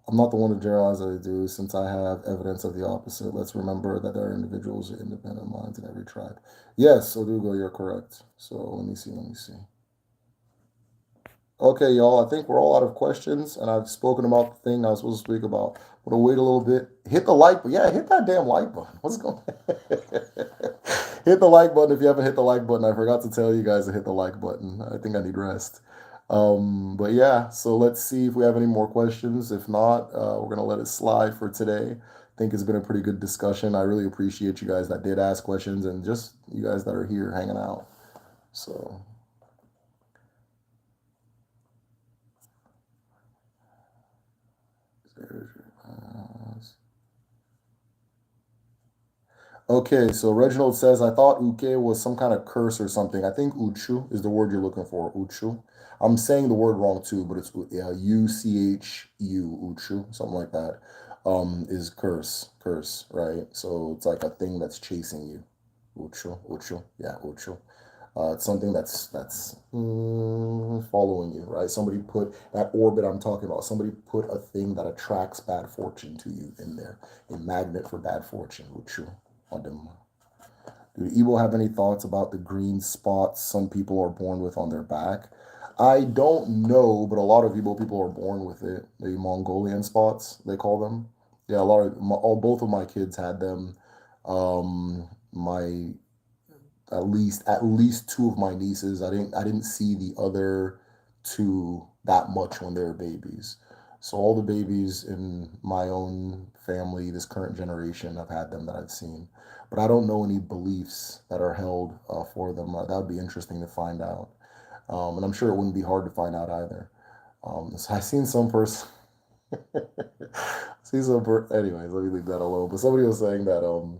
I'm not the one to generalize as I do, since I have evidence of the opposite. Let's remember that there are individuals with independent minds in every tribe. Yes, Odugo, you're correct. So let me see. Okay, y'all, I think we're all out of questions, and I've spoken about the thing I was supposed to speak about. I'm gonna wait a little bit. Hit the like button. Yeah, hit that damn like button. What's going on? Hit the like button if you haven't hit the like button. I forgot to tell you guys to hit the like button. I think I need rest. But yeah, so let's see if we have any more questions. If not, we're gonna let it slide for today. I think it's been a pretty good discussion. I really appreciate you guys that did ask questions and just you guys that are here hanging out. So. Okay, so Reginald says, I thought uke was some kind of curse or something. I think uchu is the word you're looking for, uchu. I'm saying the word wrong too, but it's U-C-H-U, uchu, something like that. Is curse, right? So it's like a thing that's chasing you. Uchu, yeah, uchu. It's something that's following you, right? Somebody put that orbit I'm talking about. Somebody put a thing that attracts bad fortune to you in there, a magnet for bad fortune, uchu. Do Igbo have any thoughts about the green spots some people are born with on their back? I don't know, but a lot of Igbo people are born with it. The Mongolian spots, they call them. Yeah, a lot of both of my kids had them. My at least two of my nieces. I didn't see the other two that much when they were babies. So all the babies in my own family, this current generation, I've had them that I've seen, but I don't know any beliefs that are held for them. That would be interesting to find out, and I'm sure it wouldn't be hard to find out either. So I seen some person. Anyways, let me leave that alone. But somebody was saying that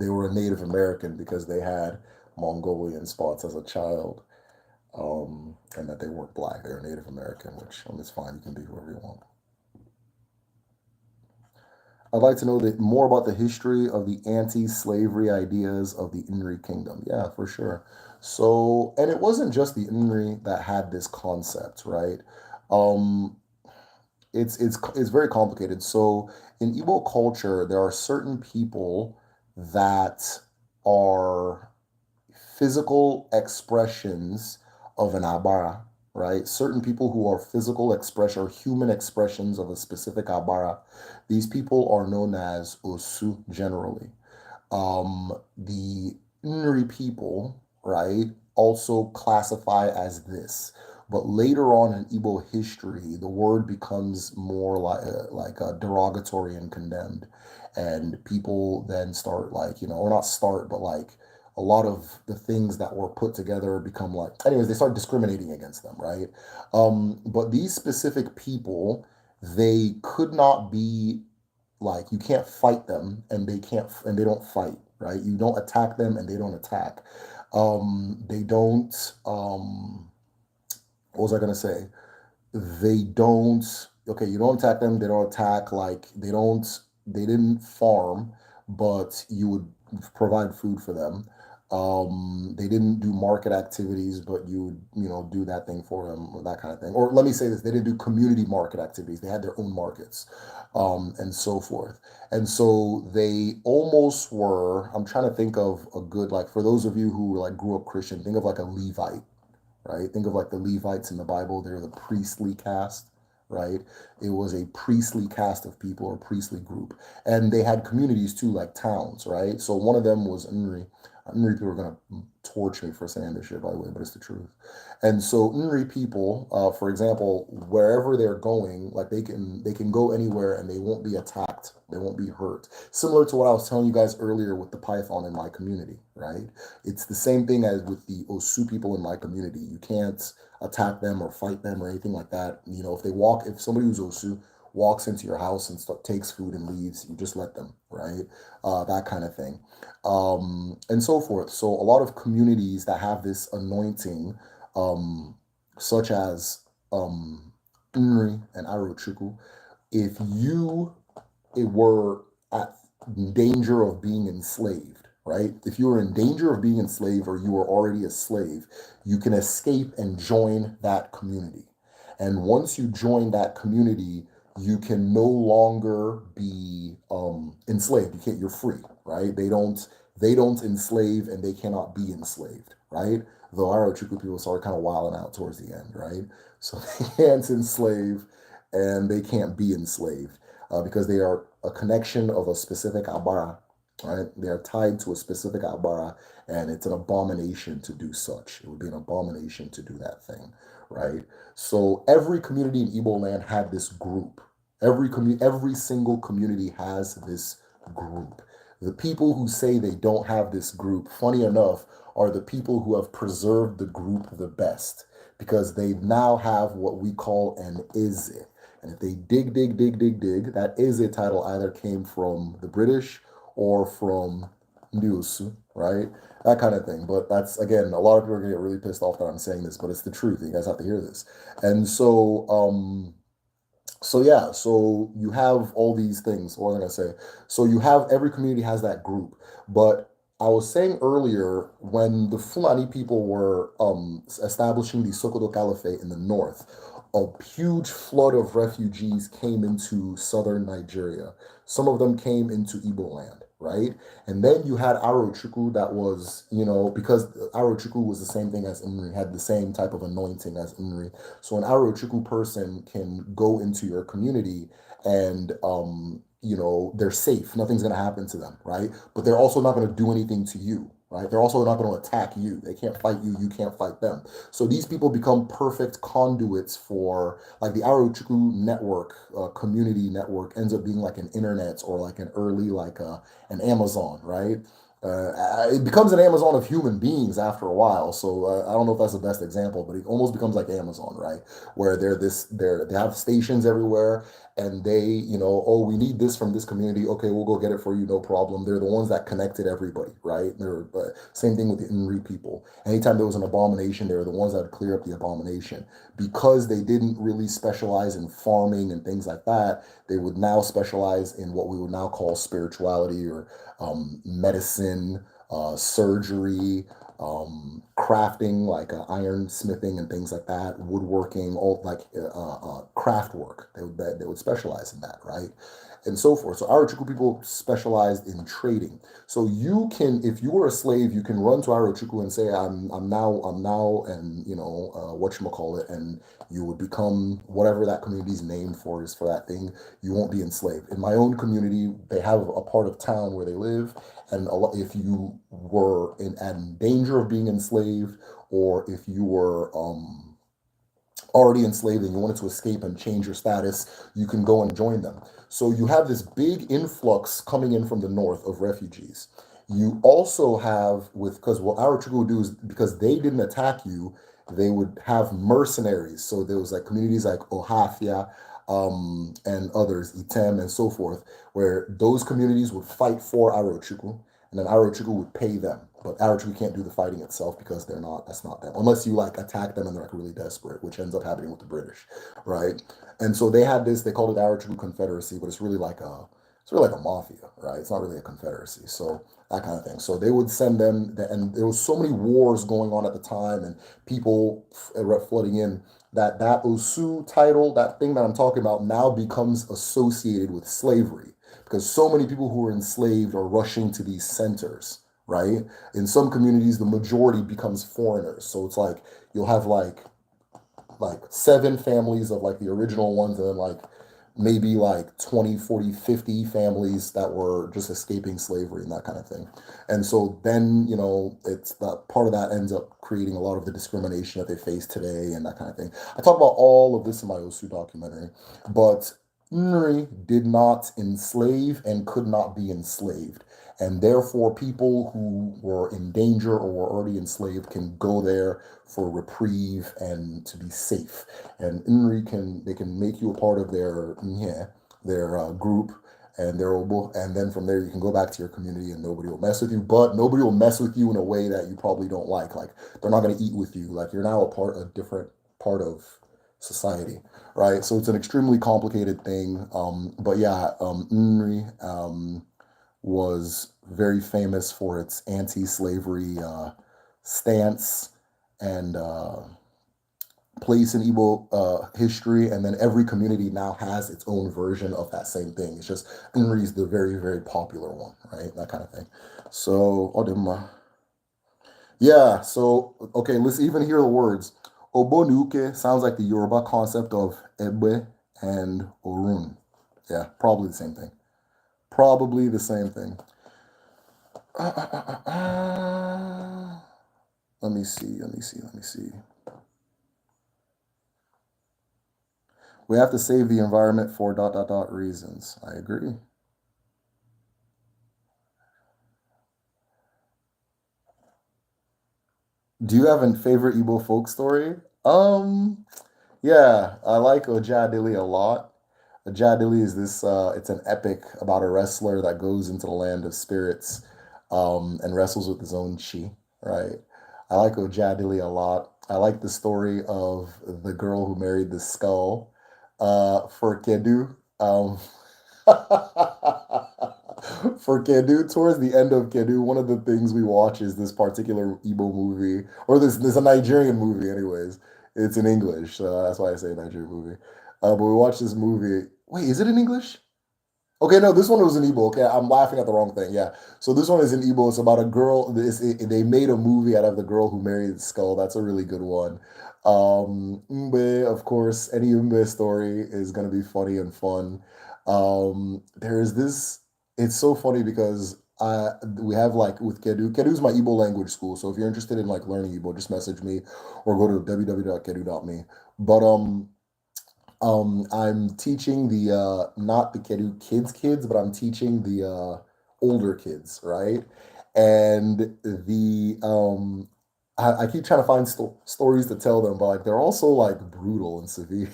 they were a Native American because they had Mongolian spots as a child, and that they weren't black. They were Native American, which is fine. You can be whoever you want. I'd like to know more about the history of the anti-slavery ideas of the Inri Kingdom. Yeah, for sure. So, and it wasn't just the Inri that had this concept, right? Um, it's very complicated. So in Igbo culture, there are certain people that are physical expressions of an abara, right? Certain people who are physical expression or human expressions of a specific abara. These people are known as osu generally. The Nri people, right, also classify as this. But later on in Igbo history, the word becomes more like derogatory and condemned. And people then start or not start, but like a lot of the things that were put together become anyways, they start discriminating against them, right? But these specific people, they could not be you can't fight them and they don't fight, right? You don't attack them and they don't attack. They don't, what was I going to say? They don't, okay, you don't attack them. They don't attack, they didn't farm, but you would provide food for them. They didn't do market activities, but you would, do that thing for them, or that kind of thing. Or let me say this, they didn't do community market activities. They had their own markets, and so forth. And so they almost were, I'm trying to think of a good, like, for those of you who like grew up Christian, think of like a Levite, right? Think of like the Levites in the Bible. They're the priestly caste, right? It was a priestly caste of people, or priestly group. And they had communities too, like towns, right? So one of them was Nri. Nri people are going to torch me for saying this shit, by the way, but it's the truth. And so Nri people, for example, wherever they're going, like they can go anywhere and they won't be attacked. They won't be hurt. Similar to what I was telling you guys earlier with the python in my community, right? It's the same thing as with the Osu people in my community. You can't attack them or fight them or anything like that. If somebody who's Osu walks into your house and takes food and leaves, you just let them, right? That kind of thing, and so forth. So a lot of communities that have this anointing, um, such as Nri and Arochukwu, if you were at danger of being enslaved, right? If you were in danger of being enslaved, or you were already a slave, you can escape and join that community. And once you join that community, you can no longer be enslaved. You're free, right? They don't enslave, and they cannot be enslaved, right? Though Arochukwu people started kind of wilding out towards the end, right? So they can't enslave, and they can't be enslaved, because they are a connection of a specific abara, right? They are tied to a specific abara, and it's an abomination to do such. It would be an abomination to do that thing, right? So every community in Igbo land had this group. Every single community has this group. The people who say they don't have this group, funny enough, are the people who have preserved the group the best, because they now have what we call an Ize. And if they dig, that Ize title either came from the British or from Ndiusu, right? That kind of thing. But that's, again, a lot of people are going to get really pissed off that I'm saying this, but it's the truth. You guys have to hear this. And so yeah, so you have all these things. What was I gonna say? So you have, every community has that group. But I was saying earlier, when the Fulani people were establishing the Sokoto Caliphate in the north, a huge flood of refugees came into southern Nigeria. Some of them came into Igbo land, right? And then you had Arochukwu, that was, because Arochukwu was the same thing as Imri, had the same type of anointing as Imri. So an Arochukwu person can go into your community, and they're safe. Nothing's going to happen to them, right? But they're also not going to do anything to you, right? They're also not going to attack you. They can't fight you. You can't fight them. So these people become perfect conduits for, like, the Arochukwu network, community network ends up being like an internet, or like an early, like an Amazon, right? It becomes an Amazon of human beings after a while. So I don't know if that's the best example, but it almost becomes like Amazon, right? Where they have stations everywhere, and they, oh, we need this from this community. Okay, we'll go get it for you, no problem. They're the ones that connected everybody, right? They're same thing with the Nri people. Anytime there was an abomination, they're the ones that would clear up the abomination, because they didn't really specialize in farming and things like that. They would now specialize in what we would now call spirituality, or medicine, surgery, crafting, like iron smithing and things like that, woodworking, all like craft work. They would specialize in that, right? And so forth. So Arochukwu people specialized in trading. So you can, if you were a slave, you can run to Arochukwu and say, I'm now, and whatchamacallit, and you would become whatever that community's name for is for that thing. You won't be enslaved. In my own community, they have a part of town where they live, and if you were in danger of being enslaved, or if you were already enslaved and you wanted to escape and change your status, you can go and join them. So you have this big influx coming in from the north of refugees. You also have, because what Arochukwu would do is, because they didn't attack you, they would have mercenaries. So there was like communities like Ohafia, and others, Item and so forth, where those communities would fight for Arochukwu, and then Arochukwu would pay them. But Arochukwu can't do the fighting itself, because that's not them. Unless you like attack them and they're like really desperate, which ends up happening with the British, right? And so they had this, they called it Arochukwu Confederacy, but it's really like it's really like a mafia, right? It's not really a confederacy. So that kind of thing. So they would send them, and there was so many wars going on at the time, and people flooding in that Osu title, that thing that I'm talking about, now becomes associated with slavery because so many people who are enslaved are rushing to these centers, right? In some communities, the majority becomes foreigners. So it's like you'll have like seven families of like the original ones, and then like maybe like 20, 40, 50 families that were just escaping slavery and that kind of thing. And so then, it's that part of that ends up creating a lot of the discrimination that they face today and that kind of thing. I talk about all of this in my Osu documentary, but Nri did not enslave and could not be enslaved. And therefore, people who were in danger or were already enslaved can go there for reprieve and to be safe. And Nri they can make you a part of their group and their Ogbo, and then from there you can go back to your community and nobody will mess with you. But nobody will mess with you in a way that you probably don't like. Like they're not going to eat with you. Like you're now a different part of society, right? So it's an extremely complicated thing. But yeah, Nri was very famous for its anti-slavery stance and place in Igbo history, and then every community now has its own version of that same thing. It's just Nri is the very, very popular one, right? That kind of thing. So, yeah, so, okay, let's even hear the words. Obonuke sounds like the Yoruba concept of Ebe and Orun. Yeah, probably the same thing. Probably the same thing. Let me see. We have to save the environment for ... reasons. I agree. Do you have a favorite Igbo folk story? Yeah, I like Ojadili a lot. Ojadili is it's an epic about a wrestler that goes into the land of spirits, and wrestles with his own chi, right? I like Ojadili a lot. I like the story of the girl who married the skull, for Kedu. For Kedu, towards the end of Kedu, one of the things we watch is this particular Igbo movie, or this a Nigerian movie, anyways. It's in English, so that's why I say Nigerian movie. But we watched this movie. Wait, is it in English? Okay, no, this one was in Igbo. Okay, I'm laughing at the wrong thing. Yeah, so this one is in Igbo. It's about a girl. They made a movie out of the girl who married the skull. That's a really good one. Mbe, of course, any Mbe story is gonna be funny and fun. There's this. It's so funny because we have like with Kedu. Kedu's my Igbo language school. So if you're interested in like learning Igbo, just message me or go to www.kedu.me. But I'm teaching the not the kids, but I'm teaching the older kids, right? And I keep trying to find stories to tell them, but like they're also like brutal and severe,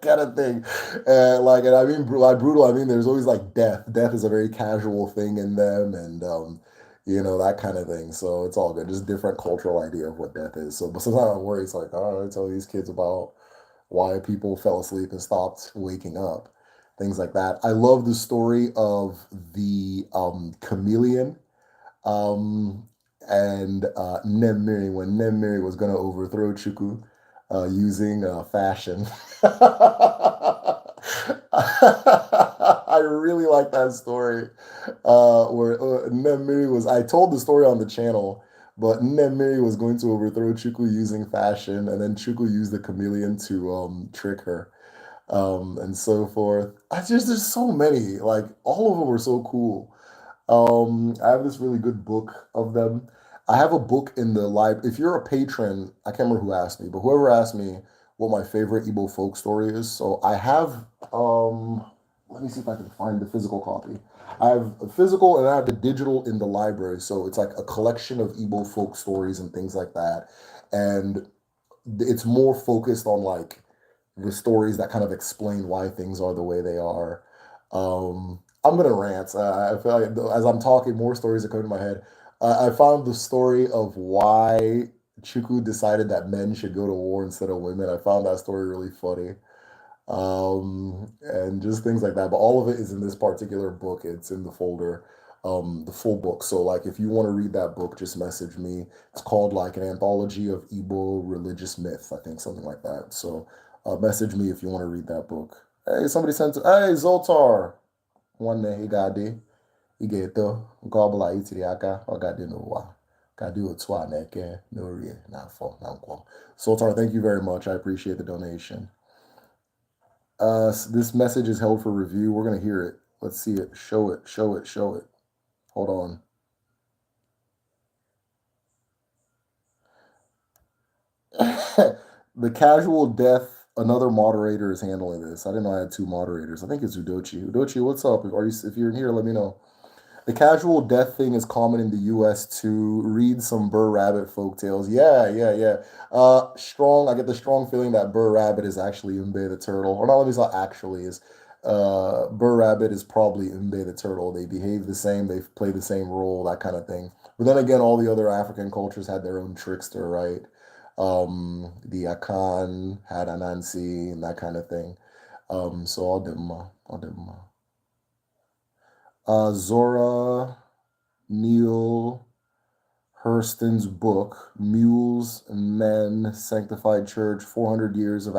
kind of thing. And I mean by brutal, I mean there's always like death. Death is a very casual thing in them, and that kind of thing. So it's all good. Just different cultural idea of what death is. So, but sometimes I worry. It's like, oh, I tell these kids about why people fell asleep and stopped waking up, things like that. I love the story of the chameleon, um, and Nemiri, when Nemiri was going to overthrow Chuku using fashion. I really like that story, where Nemiri was. I told the story on the channel, but Nemiri was going to overthrow Chuku using fashion, and then Chuku used the chameleon to trick her, and so forth. There's so many. Like all of them were so cool. I have this really good book of them. I have a book in the library. If you're a patron, I can't remember who asked me, but whoever asked me what my favorite Igbo folk story is. So I have, let me see if I can find the physical copy. I have a physical and I have the digital in the library. So it's like a collection of Igbo folk stories and things like that. And it's more focused on like the stories that kind of explain why things are the way they are. I'm gonna rant. I feel like as I'm talking, more stories are coming to my head. I found the story of why Chuku decided that men should go to war instead of women. I found that story really funny. and just things like that. But all of it is in this particular book. It's in the folder, the full book. So like if you want to read that book, just message me. It's called like an anthology of Igbo religious myth, I think, something like that. So message me if you want to read that book. Hey, somebody sent hey Zoltar. Nwanne ị ga-adị ị ga-eto nke ọbụla itiri aka ọ ga-adị n'ụwa ka dị otu a na-eke n'orie n'afọ na nkwọ. Sultan, thank you very much. I appreciate the donation. This message is held for review. We're going to hear it. Let's see it. Show it. Show it. Show it. Hold on. The casual death. Another moderator is handling this. I didn't know I had two moderators. I think it's Udochi. Udochi, what's up? If you're in here, let me know. The casual death thing is common in the U.S. to read some Burr Rabbit folk tales. Yeah, yeah, yeah. Strong. I get the strong feeling that Burr Rabbit is actually Umbe the turtle, or not. Let me say actually is. Burr Rabbit is probably Umbe the turtle. They behave the same. They play the same role. That kind of thing. But then again, all the other African cultures had their own trickster, right? The Akan had Anansi and that kind of thing. So all them, all them. Zora Neale Hurston's book, Mules and Men, Sanctified Church, 400 Years of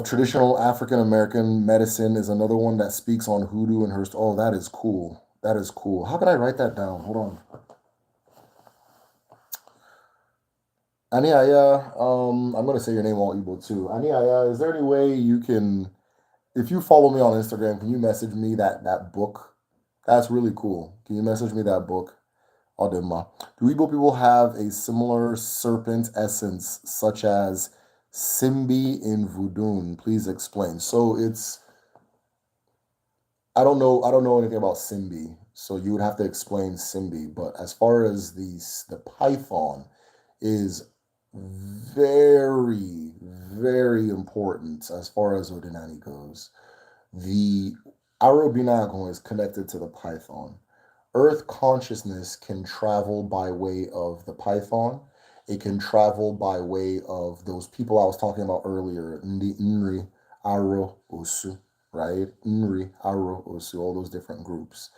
Traditional African American Medicine is another one that speaks on hoodoo and Hurst. Oh, that is cool. That is cool. How can I write that down? Hold on. Aniaya, I'm going to say your name all Igbo too. Aniaya, is there any way you can, if you follow me on Instagram, can you message me that book? That's really cool. Can you message me that book? Adema. Do Igbo people have a similar serpent essence, such as Simbi in Voodoo? Please explain. So it's I don't know anything about Simbi, so you would have to explain Simbi. But as far as the python is very, very important as far as Odinani goes. The Aroginago is connected to the python. Earth consciousness can travel by way of the python. It can travel by way of those people I was talking about earlier, Ndi Nri, Aro, Osu, right? Nri, Aro, Osu, all those different groups.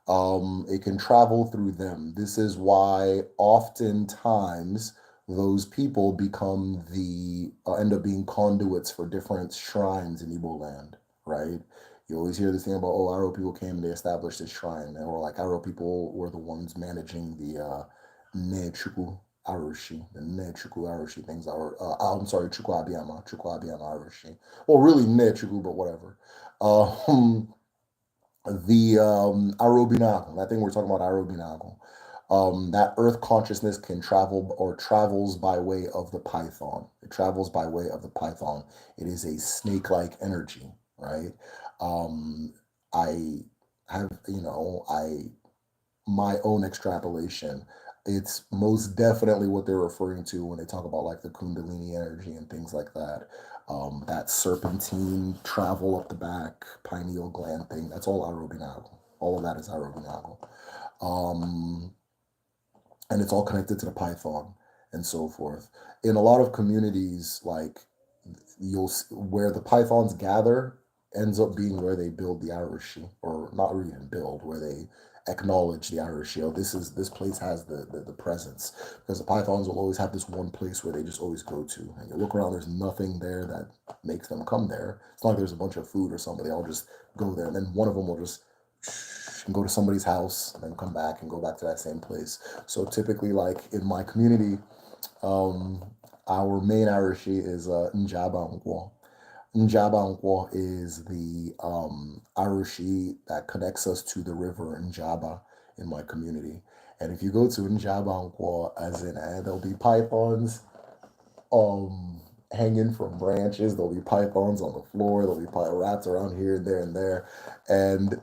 It can travel through them. This is why oftentimes those people become end up being conduits for different shrines in Igbo land, right? You always hear this thing about, oh, Aro people came and they established this shrine, or like Aro people were the ones managing the Nechuku Arushi, the Nechuku Arushi things. I'm sorry, Chuku Abiyama Arushi. Well, really Nechuku, but whatever. The Arobinago, that thing we're talking about, Arobinago. That earth consciousness can travel or travels by way of the python. It travels by way of the python. It is a snake-like energy, right? I have, my own extrapolation. It's most definitely what they're referring to when they talk about like the Kundalini energy and things like that. That serpentine travel up the back, pineal gland thing. That's all Aroginago. All of that is Aroginago. And it's all connected to the python and so forth. In a lot of communities, like where the pythons gather ends up being where they build the Arushi, or not even build, where they acknowledge the Irish. This place has the presence, because the pythons will always have this one place where they just always go to, and you look around, there's nothing there that makes them come there. It's not like there's a bunch of food or something. They all just go there, and then one of them will just go to somebody's house and then come back and go back to that same place. So typically, like in my community, our main Irishi is Njaba Nkwo. Njaba Nkwo is the Arushi that connects us to the river Njaba in my community. And if you go to Njaba Nkwo, as in, there'll be pythons hanging from branches. There'll be pythons on the floor. There'll be rats around here and there and there. And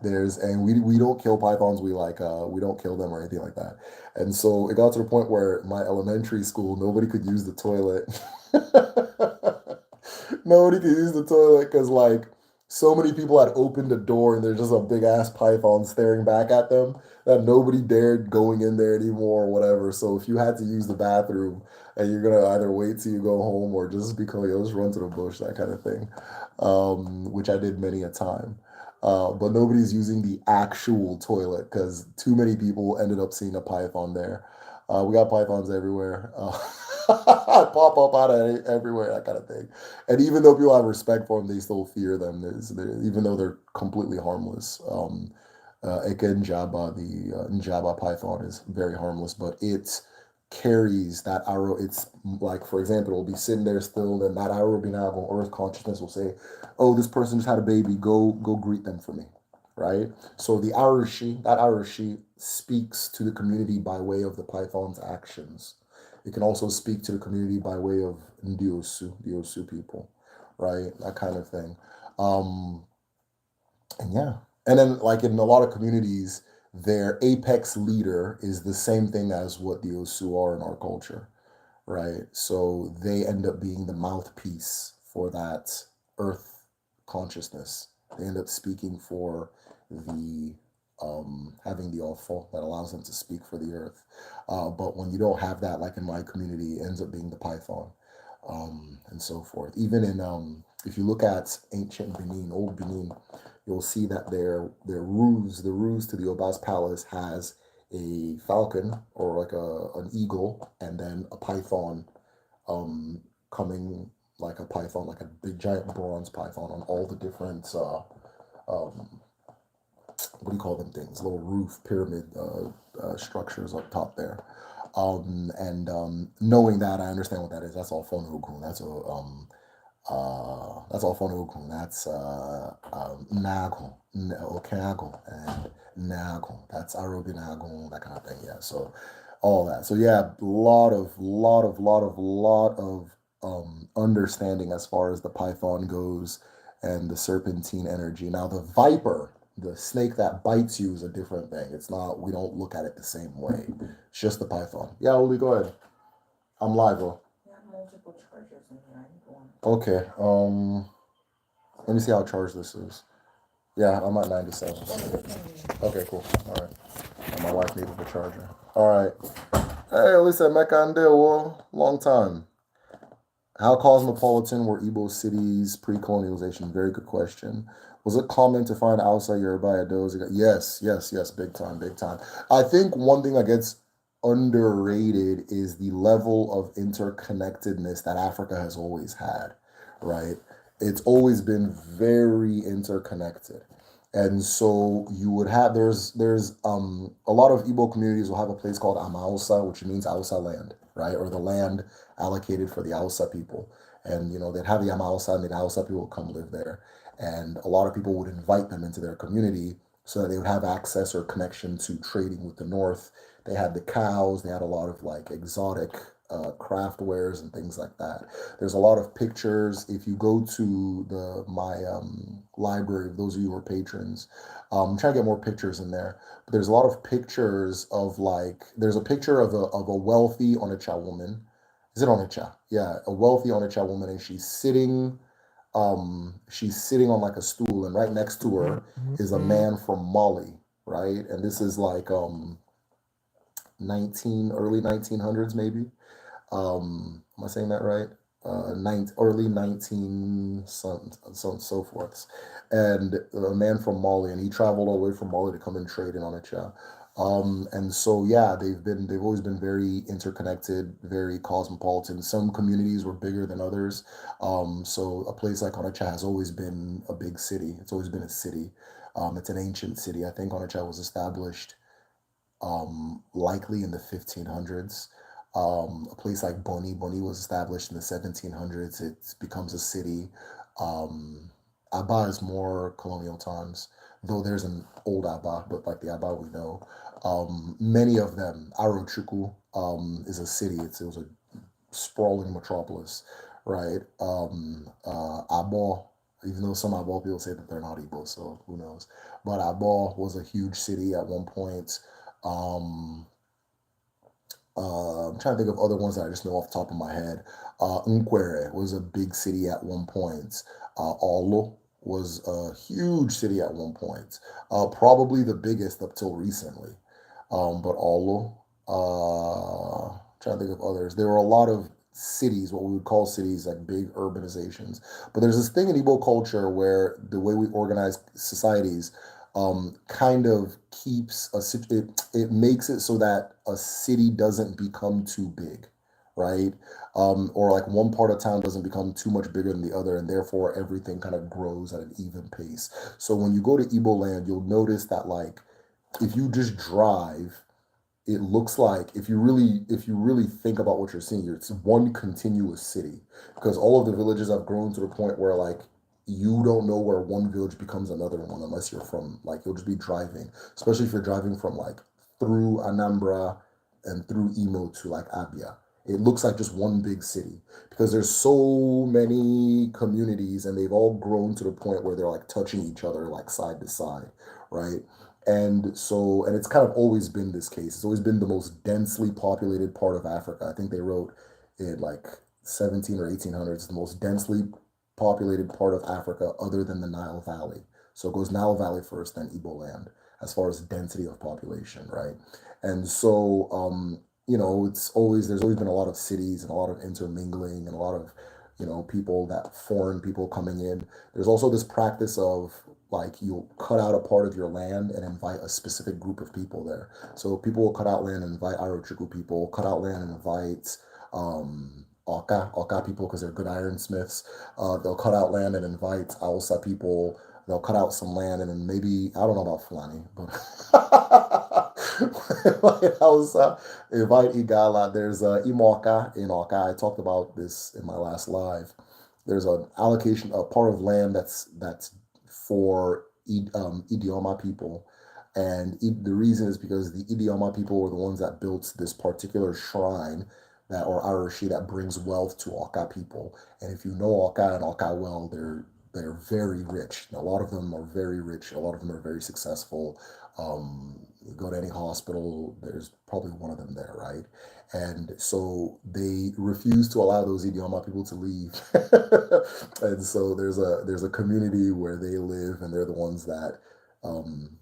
we don't kill pythons. We don't kill them or anything like that. And so it got to the point where my elementary school, nobody could use the toilet. Nobody could use the toilet because so many people had opened the door and there's just a big ass python staring back at them that nobody dared going in there anymore or whatever. So if you had to use the bathroom and you're gonna either wait till you go home or just because you'll just run to the bush, that kind of thing, which I did many a time. But nobody's using the actual toilet because too many people ended up seeing a python there. We got pythons everywhere. Pop up out of everywhere, that kind of thing. And even though people have respect for them, they still fear them. Even though they're completely harmless. Ikenga, the Njaba python is very harmless, but it carries that arrow. It's like, for example, it'll be sitting there still, and that Aroginago earth consciousness will say, "Oh, this person just had a baby. Go greet them for me." Right? So the Arushi, that Arushi speaks to the community by way of the python's actions. It can also speak to the community by way of Diosu people, right? That kind of thing. Um, and yeah. And then like in a lot of communities, their apex leader is the same thing as what the Osu are in our culture, right? So they end up being the mouthpiece for that earth consciousness. They end up speaking for the having the awful that allows them to speak for the earth. But when you don't have that, like in my community, it ends up being the python, and so forth. Even in if you look at ancient Benin, old Benin, you'll see that their roofs, the roofs to the Oba's palace has a falcon or like an eagle, and then a python coming like a python, like a big giant bronze python on all the different um, what do you call them things? Little roof pyramid structures up top there. And knowing that, I understand what that is. That's all phonokun. That's all phonokun. That's nago, okago, and nago. That's aroginago, that kind of thing. Yeah. So all that. So yeah, lot of understanding as far as the python goes and the serpentine energy. Now the viper, the snake that bites you, is a different thing. It's not. We don't look at it the same way. It's just the python. Yeah, Oli, go ahead. I'm live, bro. Multiple chargers in here. Okay. Let me see how charged this is. Yeah, I'm at 97. Okay, cool. All right. And my wife needed the charger. All right. Hey, Lisa Mekande, long time. How cosmopolitan were Igbo cities pre-colonialization? Very good question. Was it common to find outside Yoruba Edos? Yes, big time, big time. I think one thing that gets underrated is the level of interconnectedness that Africa has always had, right? It's always been very interconnected. And so you would have there's a lot of Igbo communities will have a place called Amausa, which means Ausa land, right? Or the land allocated for the Ausa people. And they'd have the Amausa and the Ausa people would come live there. And a lot of people would invite them into their community so that they would have access or connection to trading with the North. They had the cows, they had a lot of like exotic craft wares and things like that. There's a lot of pictures. If you go to my library, those of you who are patrons, I'm trying to get more pictures in there. But there's a lot of pictures of there's a picture of a wealthy Onitsha woman. Is it Onitsha? Yeah, a wealthy Onitsha woman, and she's sitting on like a stool, and right next to her is a man from Mali, right? And this is like early 1900s maybe. Am I saying that right? Early 19 so forth, and a man from Mali, and he traveled all the way from Mali to come and trade in Onitsha. And so yeah, they've always been very interconnected, very cosmopolitan. Some communities were bigger than others. So a place like Onitsha has always been a big city. It's always been a city. It's an ancient city. I think Onitsha was established likely in the 1500s. A place like Boni was established in the 1700s. It becomes a city. Aba is more colonial times, though there's an old Aba, but like the Aba we know. Many of them, Arochukwu is a city. It was a sprawling metropolis, right? Abo, even though some Abo people say that they're not Igbo, so who knows? But Abo was a huge city at one point. I'm trying to think of other ones that I just know off the top of my head. Nkwere was a big city at one point. Olo was a huge city at one point, probably the biggest up till recently. But Olo, trying to think of others. There were a lot of cities, what we would call cities, like big urbanizations. But there's this thing in Igbo culture where the way we organize societies kind of keeps it makes it so that a city doesn't become too big, right? Or like one part of town doesn't become too much bigger than the other, and therefore everything kind of grows at an even pace. So when you go to Igbo land, you'll notice that like if you just drive, it looks like if you really think about what you're seeing, it's one continuous city because all of the villages have grown to the point where like you don't know where one village becomes another one unless you're from like you'll just be driving, especially if you're driving from like through Anambra and through Imo to like Abia. It looks like just one big city because there's so many communities and they've all grown to the point where they're like touching each other like side to side, right? And it's kind of always been this case. It's always been the most densely populated part of Africa. I think they wrote in like 17 or 1800s, the most densely populated part of Africa other than the Nile Valley. So it goes Nile Valley first, then Igbo land, as far as density of population, right? And so, there's always been a lot of cities and a lot of intermingling and a lot of, people that foreign people coming in. There's also this practice of like you'll cut out a part of your land and invite a specific group of people there. So people will cut out land and invite Arochukwu people, cut out land and invite Oka people because they're good ironsmiths. They'll cut out land and invite Hausa people. They'll cut out some land and then maybe, I don't know about Fulani, but like Hausa, invite Igala. There's Imoka in Oka. I talked about this in my last live. There's an allocation, a part of land that's for Idioma people. And the reason is because the Idioma people were the ones that built this particular shrine that or Arashi that brings wealth to Oka people. And if you know Oka and Oka well, they're very rich. A lot of them are very rich. A lot of them are very successful. You go to any hospital, there's probably one of them there, right? And so they refuse to allow those Idioma people to leave. And so there's a community where they live, and they're the ones that um,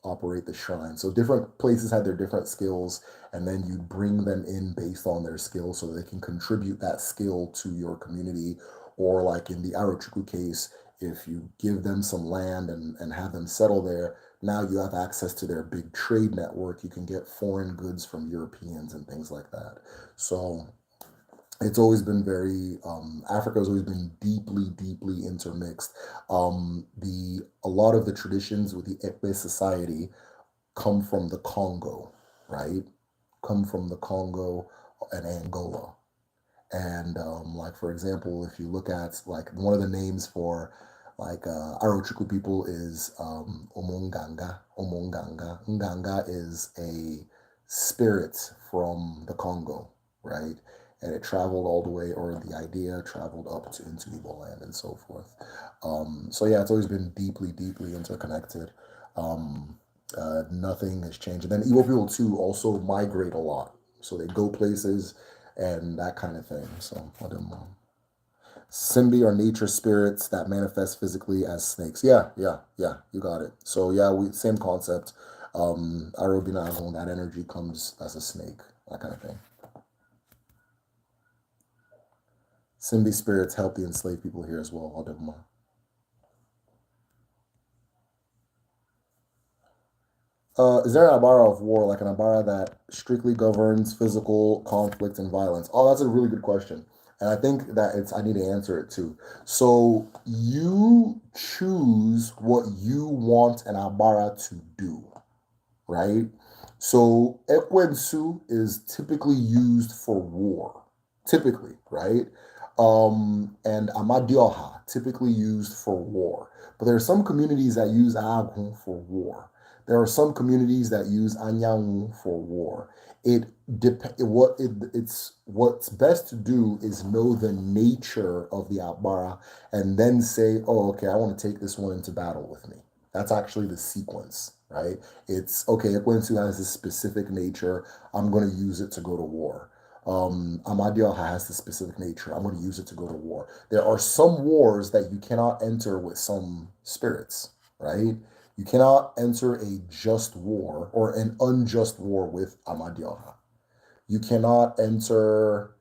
operate the shrine. So different places had their different skills, and then you bring them in based on their skills so they can contribute that skill to your community. Or like in the Arochukwu case, if you give them some land and have them settle there, now you have access to their big trade network. You can get foreign goods from Europeans and things like that. So it's always been very Africa has always been deeply intermixed. The A lot of the traditions with the Ekbe society come from the Congo, right? Come from the Congo and Angola. And like for example, if you look at like one of the names for like Arochukwu people is Omonganga. Omonganga. Nganga is a spirit from the Congo, right? And it traveled all the way, or the idea traveled up to into Igbo land and so forth. So yeah, it's always been deeply interconnected. Nothing has changed. And then Igbo people too also migrate a lot. So they go places and that kind of thing. So I don't know. Simbi are nature spirits that manifest physically as snakes. Yeah. You got it. So yeah, we same concept. Aroginago, that energy comes as a snake, that kind of thing. Simbi spirits help the enslaved people here as well. Adama. Is there an abara of war, like an abara that strictly governs physical conflict and violence? Oh, that's a really good question. And I think that I need to answer it too. So you choose what you want an abara to do, right? So ekwensu is typically used for war, typically, right? And amadioha, typically used for war. But there are some communities that use agun for war. There are some communities that use anyanwu for war. It dep- what it, it's what's best to do is know the nature of the abara and then say, oh, okay, I want to take this one into battle with me. That's actually the sequence, right? It's okay, Ekwensu has this specific nature. I'm going to use it to go to war. Amadioha has the specific nature. I'm going to use it to go to war. There are some wars that you cannot enter with some spirits, right? You cannot enter a just war or an unjust war with Amadioha. You cannot enter.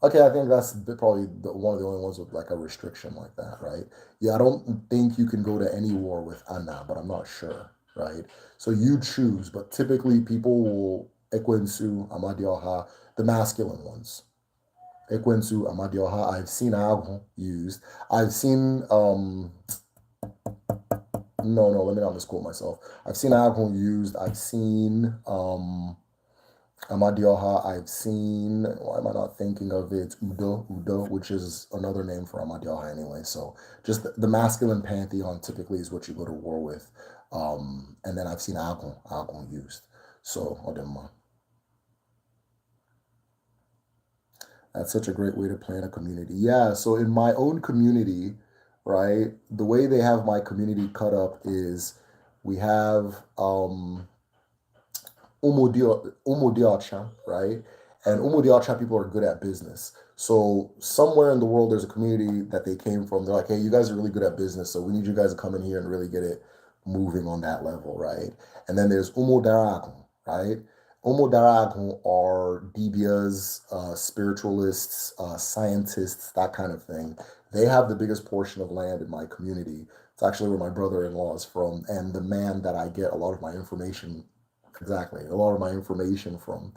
Okay, I think that's probably one of the only ones with like a restriction like that, right? Yeah, I don't think you can go to any war with Anna, but I'm not sure, right? So you choose, but typically people will Ekwensu, Amadioha, the masculine ones. Ekwensu, Amadioha. I've seen Agon used. I've seen no, let me not misquote myself. I've seen Agon used. I've seen Amadioha, I've seen, why am I not thinking of it? Udo, which is another name for Amadioha anyway. So just the masculine pantheon typically is what you go to war with. And then I've seen Agon used. So, Odema. That's such a great way to plan a community. Yeah, so in my own community, right, the way they have my community cut up is we have Umodiacha, right? And Umodiacha people are good at business. So somewhere in the world, there's a community that they came from. They're like, hey, you guys are really good at business, so we need you guys to come in here and really get it moving on that level, right? And then there's Umodaragon, right? Umodaragon are Dibias, spiritualists, scientists, that kind of thing. They have the biggest portion of land in my community. It's actually where my brother-in-law is from, and the man that I get a lot of my information. Exactly. A lot of my information from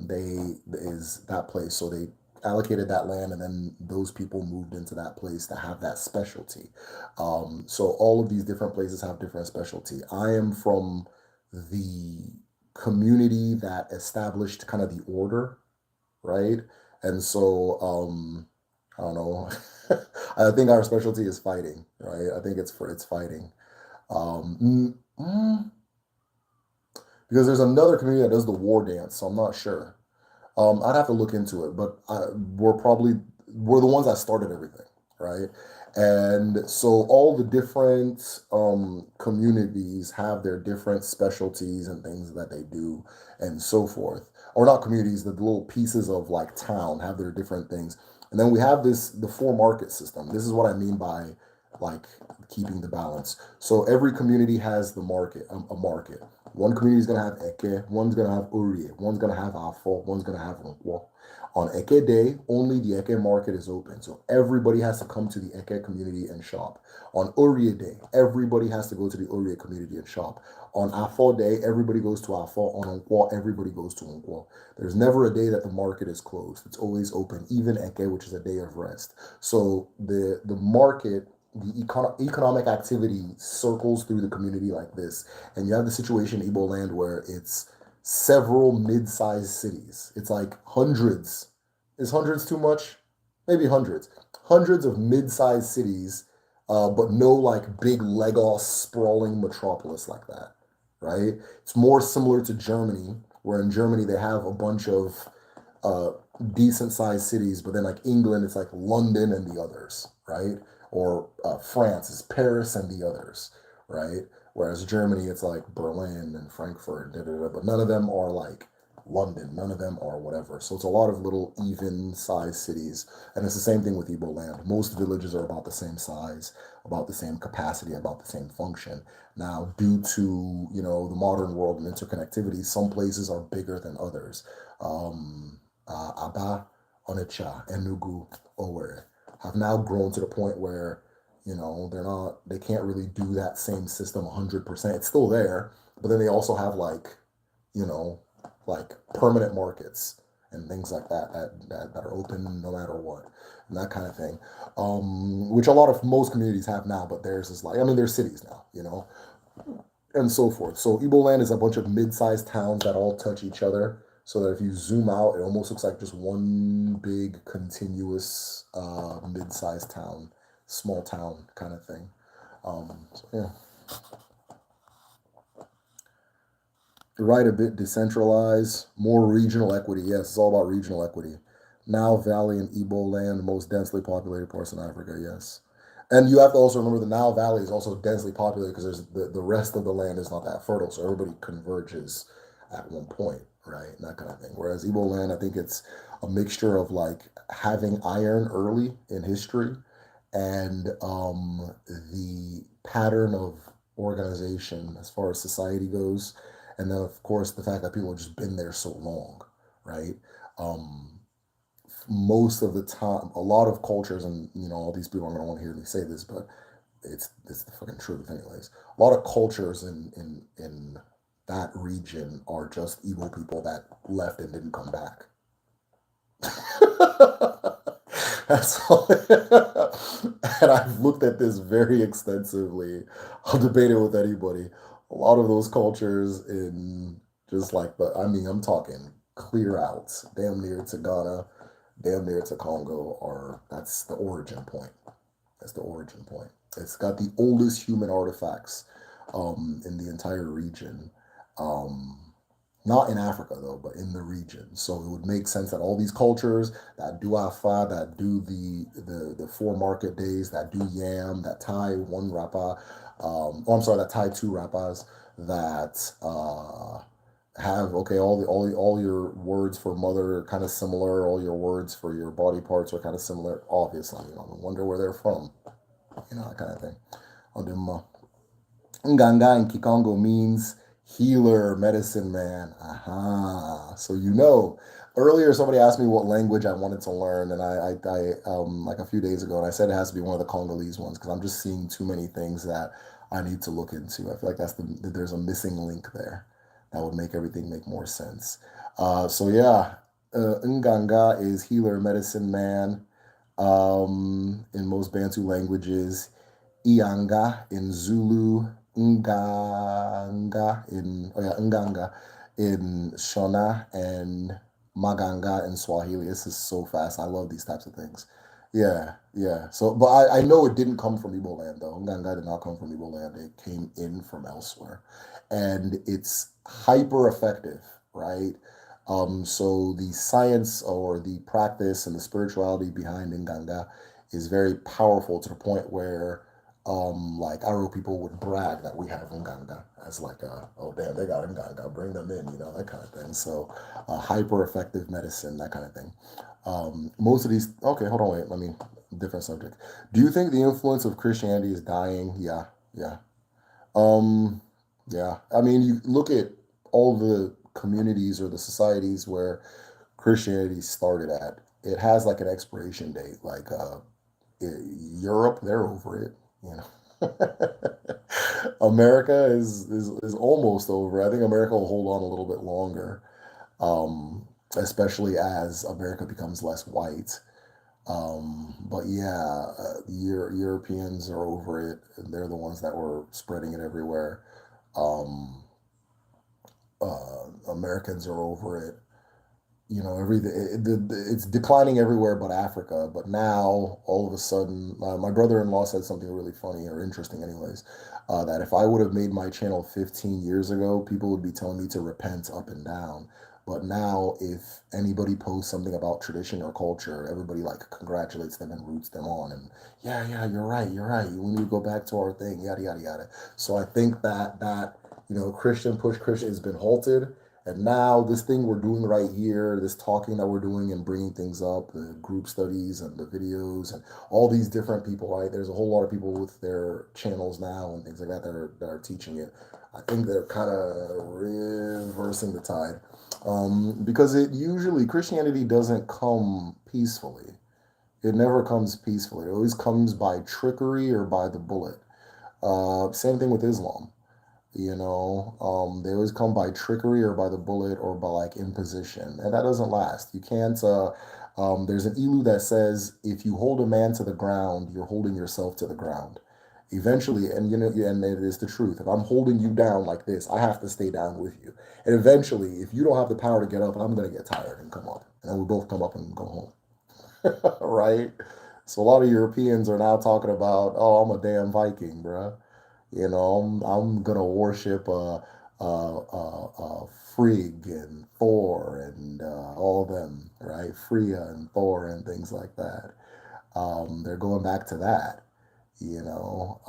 they is that place. So they allocated that land, and then those people moved into that place to have that specialty. So all of these different places have different specialty. I am from the community that established kind of the order, right? And so I don't know. I think our specialty is fighting, right? I think it's fighting. Because there's another community that does the war dance, so I'm not sure. I'd have to look into it, but we're the ones that started everything, right? And so all the different communities have their different specialties and things that they do, and so forth. Or not communities, the little pieces of like town have their different things. And then we have the four market system. This is what I mean by like keeping the balance. So every community has the market, a market. One community is going to have Eke, one's going to have Urie, one's going to have Afo, one's going to have Nkwo. On Eke Day, only the Eke market is open. So everybody has to come to the Eke community and shop. On Urie Day, everybody has to go to the Urie community and shop. On Afo Day, everybody goes to Afo. On Nkwo, everybody goes to Nkwo. There's never a day that the market is closed. It's always open, even Eke, which is a day of rest. So the market, the economic activity circles through the community like this. And you have the situation in Igbo land where it's several mid-sized cities. It's like hundreds. Is hundreds too much? Maybe hundreds. Hundreds of mid-sized cities, but no like big Lagos sprawling metropolis like that, right? It's more similar to Germany, where in Germany they have a bunch of decent sized cities, but then like England, it's like London and the others, right? Or France is Paris and the others, right? Whereas Germany, it's like Berlin and Frankfurt, but none of them are like London. None of them are whatever. So it's a lot of little even-sized cities, and it's the same thing with Igbo land. Most villages are about the same size, about the same capacity, about the same function. Now, due to the modern world and interconnectivity, some places are bigger than others. Aba, Onitsha, Enugu, Owerri have now grown to the point where they can't really do that same system 100%. It's still there, but then they also have like permanent markets and things like that are open no matter what, and that kind of thing, which most communities have now, but theirs is like, there's cities now, and so forth. So Igbo land is a bunch of mid-sized towns that all touch each other, so that if you zoom out, it almost looks like just one big continuous mid-sized town, small town kind of thing. So yeah. Right, a bit decentralized, more regional equity. Yes, it's all about regional equity. Nile Valley and Igbo land, the most densely populated parts in Africa. Yes. And you have to also remember the Nile Valley is also densely populated because there's the rest of the land is not that fertile, so everybody converges at one point, right? And that kind of thing. Whereas Igbo land, I think it's a mixture of like having iron early in history and the pattern of organization as far as society goes. And then, of course, the fact that people have just been there so long, right? Um, Most of the time, a lot of cultures, and all these people aren't going to want to hear me say this, but it's the fucking truth, anyways. A lot of cultures in that region are just evil people that left and didn't come back. That's all. And I've looked at this very extensively. I'll debate it with anybody. A lot of those cultures in just like I'm talking clear out, damn near to Ghana, damn near to Congo, or that's the origin point. That's the origin point. It's got the oldest human artifacts in the entire region. Um, Not in Africa though, but in the region. So it would make sense that all these cultures that do afa, that do the 4 market days, that do yam, that tie one rapa, I'm sorry, that tie 2 rapas, that have okay, all your words for mother are kind of similar, all your words for your body parts are kind of similar. Obviously, I wonder where they're from, that kind of thing. Nganga in Kikongo means healer, medicine man. Aha. So earlier somebody asked me what language I wanted to learn, and I like a few days ago, and I said it has to be one of the Congolese ones because I'm just seeing too many things that I need to look into. I feel like there's a missing link there that would make everything make more sense. So yeah, Nganga is healer, medicine man. In most Bantu languages. Ianga in Zulu, Nganga in Shona, and Maganga in Swahili. This is so fast. I love these types of things. Yeah, yeah. So, but I know it didn't come from Igbo land though. Nganga did not come from Igbo land. It came in from elsewhere, and it's hyper effective, right? So the science or the practice and the spirituality behind Nganga is very powerful to the point where like Aro people would brag that we have Nganga as like oh damn, they got Nganga, bring them in, that kind of thing. So hyper effective medicine, that kind of thing. Most of these, okay, hold on, wait, let me, different subject. Do you think the influence of Christianity is dying? Yeah, yeah. Um, yeah. I mean, you look at all the communities or the societies where Christianity started at, it has like an expiration date, like Europe, they're over it. You know, America is almost over. I think America will hold on a little bit longer, especially as America becomes less white. But yeah, Europeans are over it. They're the ones that were spreading it everywhere. Um, Americans are over it. Everything it's declining everywhere but Africa. But now all of a sudden, my brother-in-law said something really funny or interesting, anyways. That if I would have made my channel 15 years ago, people would be telling me to repent up and down. But now, if anybody posts something about tradition or culture, everybody like congratulates them and roots them on. And yeah, yeah, you're right, you're right. We need to go back to our thing, yada yada yada. So I think that Christian push Christian has been halted, and now this thing we're doing right here, this talking that we're doing and bringing things up, the group studies and the videos and all these different people, right? There's a whole lot of people with their channels now and things like that that are teaching it. I think they're kind of reversing the tide, because Christianity doesn't come peacefully. It never comes peacefully. It always comes by trickery or by the bullet. Same thing with Islam. They always come by trickery or by the bullet or by like imposition, and that doesn't last. You can't. There's an ilu that says if you hold a man to the ground, you're holding yourself to the ground. Eventually, and it is the truth. If I'm holding you down like this, I have to stay down with you. And eventually, if you don't have the power to get up, I'm gonna get tired and come up, and then we both come up and go home. Right? So a lot of Europeans are now talking about, oh, I'm a damn Viking, bruh. I'm gonna worship Frigg and Thor and all of them, right? Freya and Thor and things like that. They're going back to that, you know.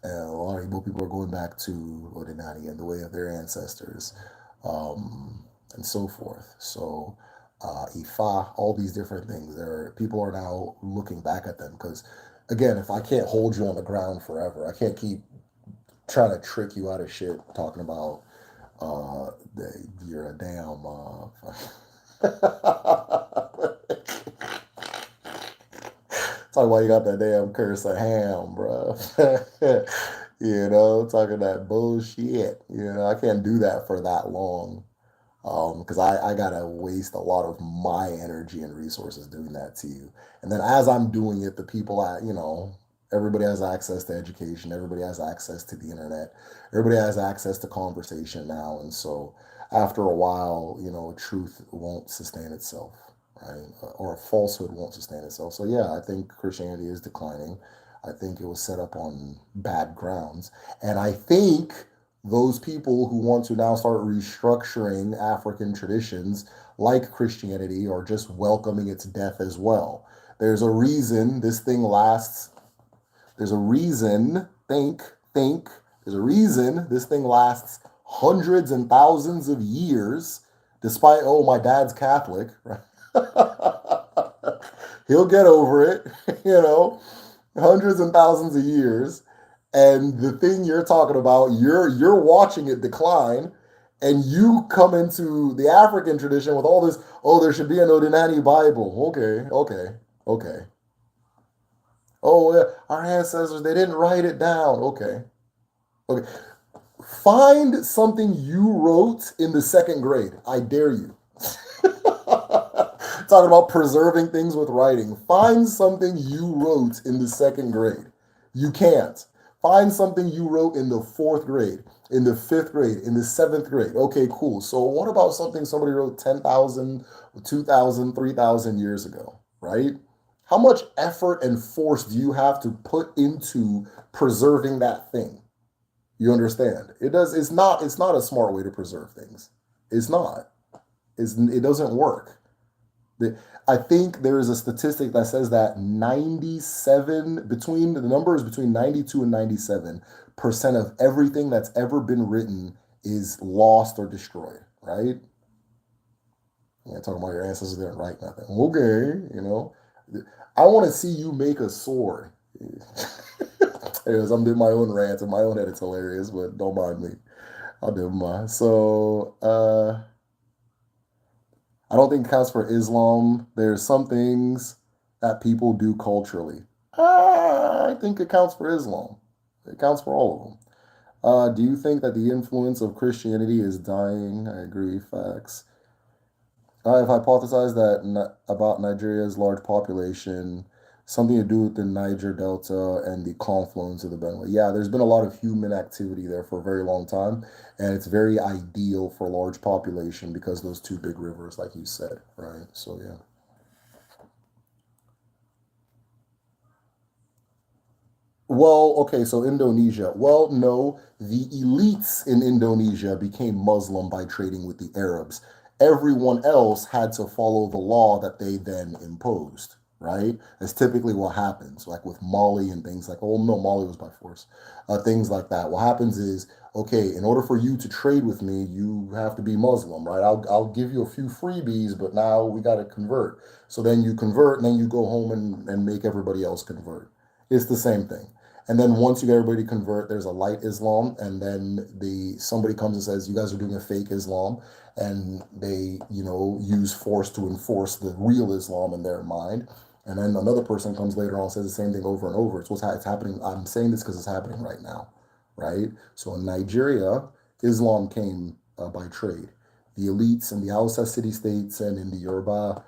And a lot of Igbo people are going back to Odinani and the way of their ancestors. and so forth. So, Ifa, all these different things. People are now looking back at them because, again, if I can't hold you on the ground forever, I can't keep trying to trick you out of shit talking about you're a damn. Talk about you got that damn curse of ham, bro. Talking that bullshit. I can't do that for that long. Because I gotta waste a lot of my energy and resources doing that to you. And then as I'm doing it, the people everybody has access to education, everybody has access to the internet, everybody has access to conversation now. And so after a while, truth won't sustain itself, right? Or a falsehood won't sustain itself. So yeah, I think Christianity is declining. I think it was set up on bad grounds. And I think those people who want to now start restructuring African traditions like Christianity are just welcoming its death as well. There's a reason this thing lasts. There's a reason, there's a reason this thing lasts hundreds and thousands of years, despite, oh, my dad's Catholic, right? He'll get over it, hundreds and thousands of years. And the thing you're talking about, you're watching it decline, and you come into the African tradition with all this, oh, there should be an Odinani Bible. Okay. Oh, yeah, our ancestors, they didn't write it down. Okay. Find something you wrote in the second grade. I dare you. Talking about preserving things with writing. Find something you wrote in the second grade. You can't. Find something you wrote in the fourth grade, in the fifth grade, in the seventh grade. Okay, cool. So what about something somebody wrote 10,000, 2,000, 3,000 years ago, right? How much effort and force do you have to put into preserving that thing? You understand? It's not a smart way to preserve things. It's not. It doesn't work. I think there is a statistic that says that 97, between the numbers between 92 and 97% of everything that's ever been written is lost or destroyed, right? Yeah, talking about your ancestors didn't write nothing. Okay, I want to see you make a sword. Anyways, I'm doing my own rants in my own head. It's hilarious, but don't mind me. I'll do mine. So, I don't think it counts for Islam. There's some things that people do culturally. I think it counts for Islam. It counts for all of them. Do you think that the influence of Christianity is dying? I agree. Facts. I've hypothesized that about Nigeria's large population, something to do with the Niger Delta and the confluence of the Benue. Yeah, there's been a lot of human activity there for a very long time, and it's very ideal for a large population because those two big rivers, like you said, right? So yeah. Well, okay, so Indonesia. Well, no, the elites in Indonesia became Muslim by trading with the Arabs. Everyone else had to follow the law that they then imposed, right? That's typically what happens, like with Mali and things like, oh no, Mali was by force, things like that. What happens is, okay, in order for you to trade with me, you have to be Muslim, right? I'll give you a few freebies, but now we got to convert. So then you convert, and then you go home and make everybody else convert. It's the same thing. And then once you get everybody to convert, there's a light Islam, and then somebody comes and says, you guys are doing a fake Islam, and they, use force to enforce the real Islam in their mind. And then another person comes later on and says the same thing over and over. It's happening. I'm saying this because it's happening right now, right? So in Nigeria, Islam came by trade. The elites in the Hausa city states and in the Yoruba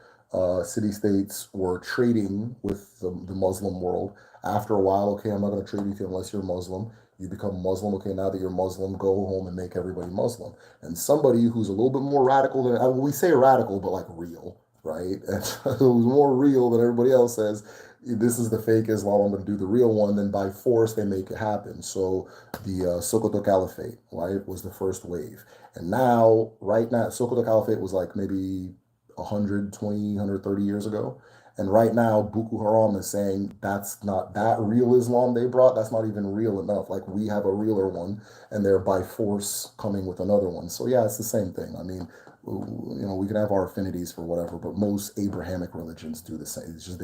city states were trading with the Muslim world. After a while, okay, I'm not going to trade with you unless you're Muslim. You become Muslim. Okay, now that you're Muslim, go home and make everybody Muslim. And somebody who's a little bit more radical than, we say radical, but like real, right? And who's more real than everybody else says, this is the fake Islam, I'm going to do the real one. Then by force, they make it happen. So the Sokoto Caliphate, right, was the first wave. And now, right now, Sokoto Caliphate was like maybe 120, 130 years ago. And right now, Boko Haram is saying that's not that real Islam they brought. That's not even real enough. Like we have a realer one, and they're by force coming with another one. So yeah, it's the same thing. I mean, we can have our affinities for whatever, but most Abrahamic religions do the same. It's just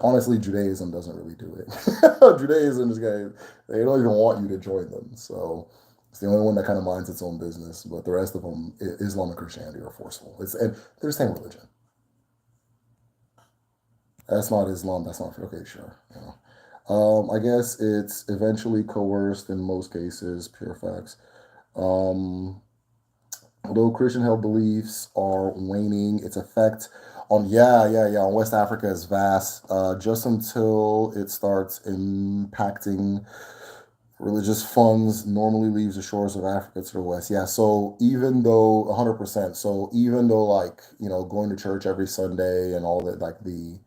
honestly, Judaism doesn't really do it. Judaism is they don't even want you to join them. So it's the only one that kind of minds its own business. But the rest of them, Islam and Christianity, are forceful. And they're the same religion. That's not Islam. That's not okay. Sure. I guess it's eventually coerced in most cases. Pure facts. Although Christian held beliefs are waning, its effect on West Africa is vast. Just until it starts impacting religious funds, normally leaves the shores of Africa to the west. Yeah, so even though 100%, so even though like going to church every Sunday and all that, like the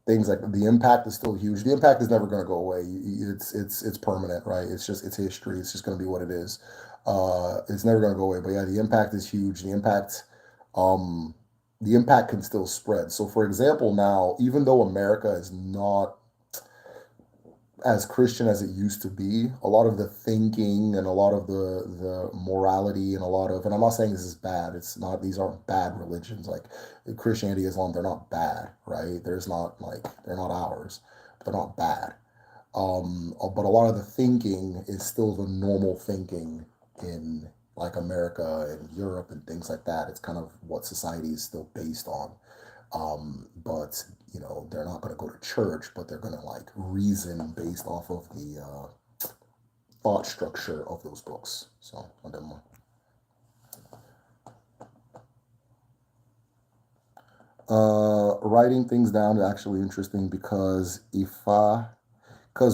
things like the impact is still huge. The impact is never going to go away. It's permanent, right? It's history. It's just going to be what it is. It's never going to go away. But yeah, the impact is huge. Um, the impact can still spread. So, for example, now even though America is not as Christian as it used to be, a lot of the thinking and a lot of the morality and a lot of, and I'm not saying this is bad. It's not, these aren't bad religions. Like Christianity, Islam, they're not bad, right? There's not like, they're not ours. They're not bad. But a lot of the thinking is still the normal thinking in like America and Europe and things like that. It's kind of what society is still based on. But they're not going to go to church, but they're going to like reason based off of the thought structure of those books. So I don't know. Writing things down is actually interesting because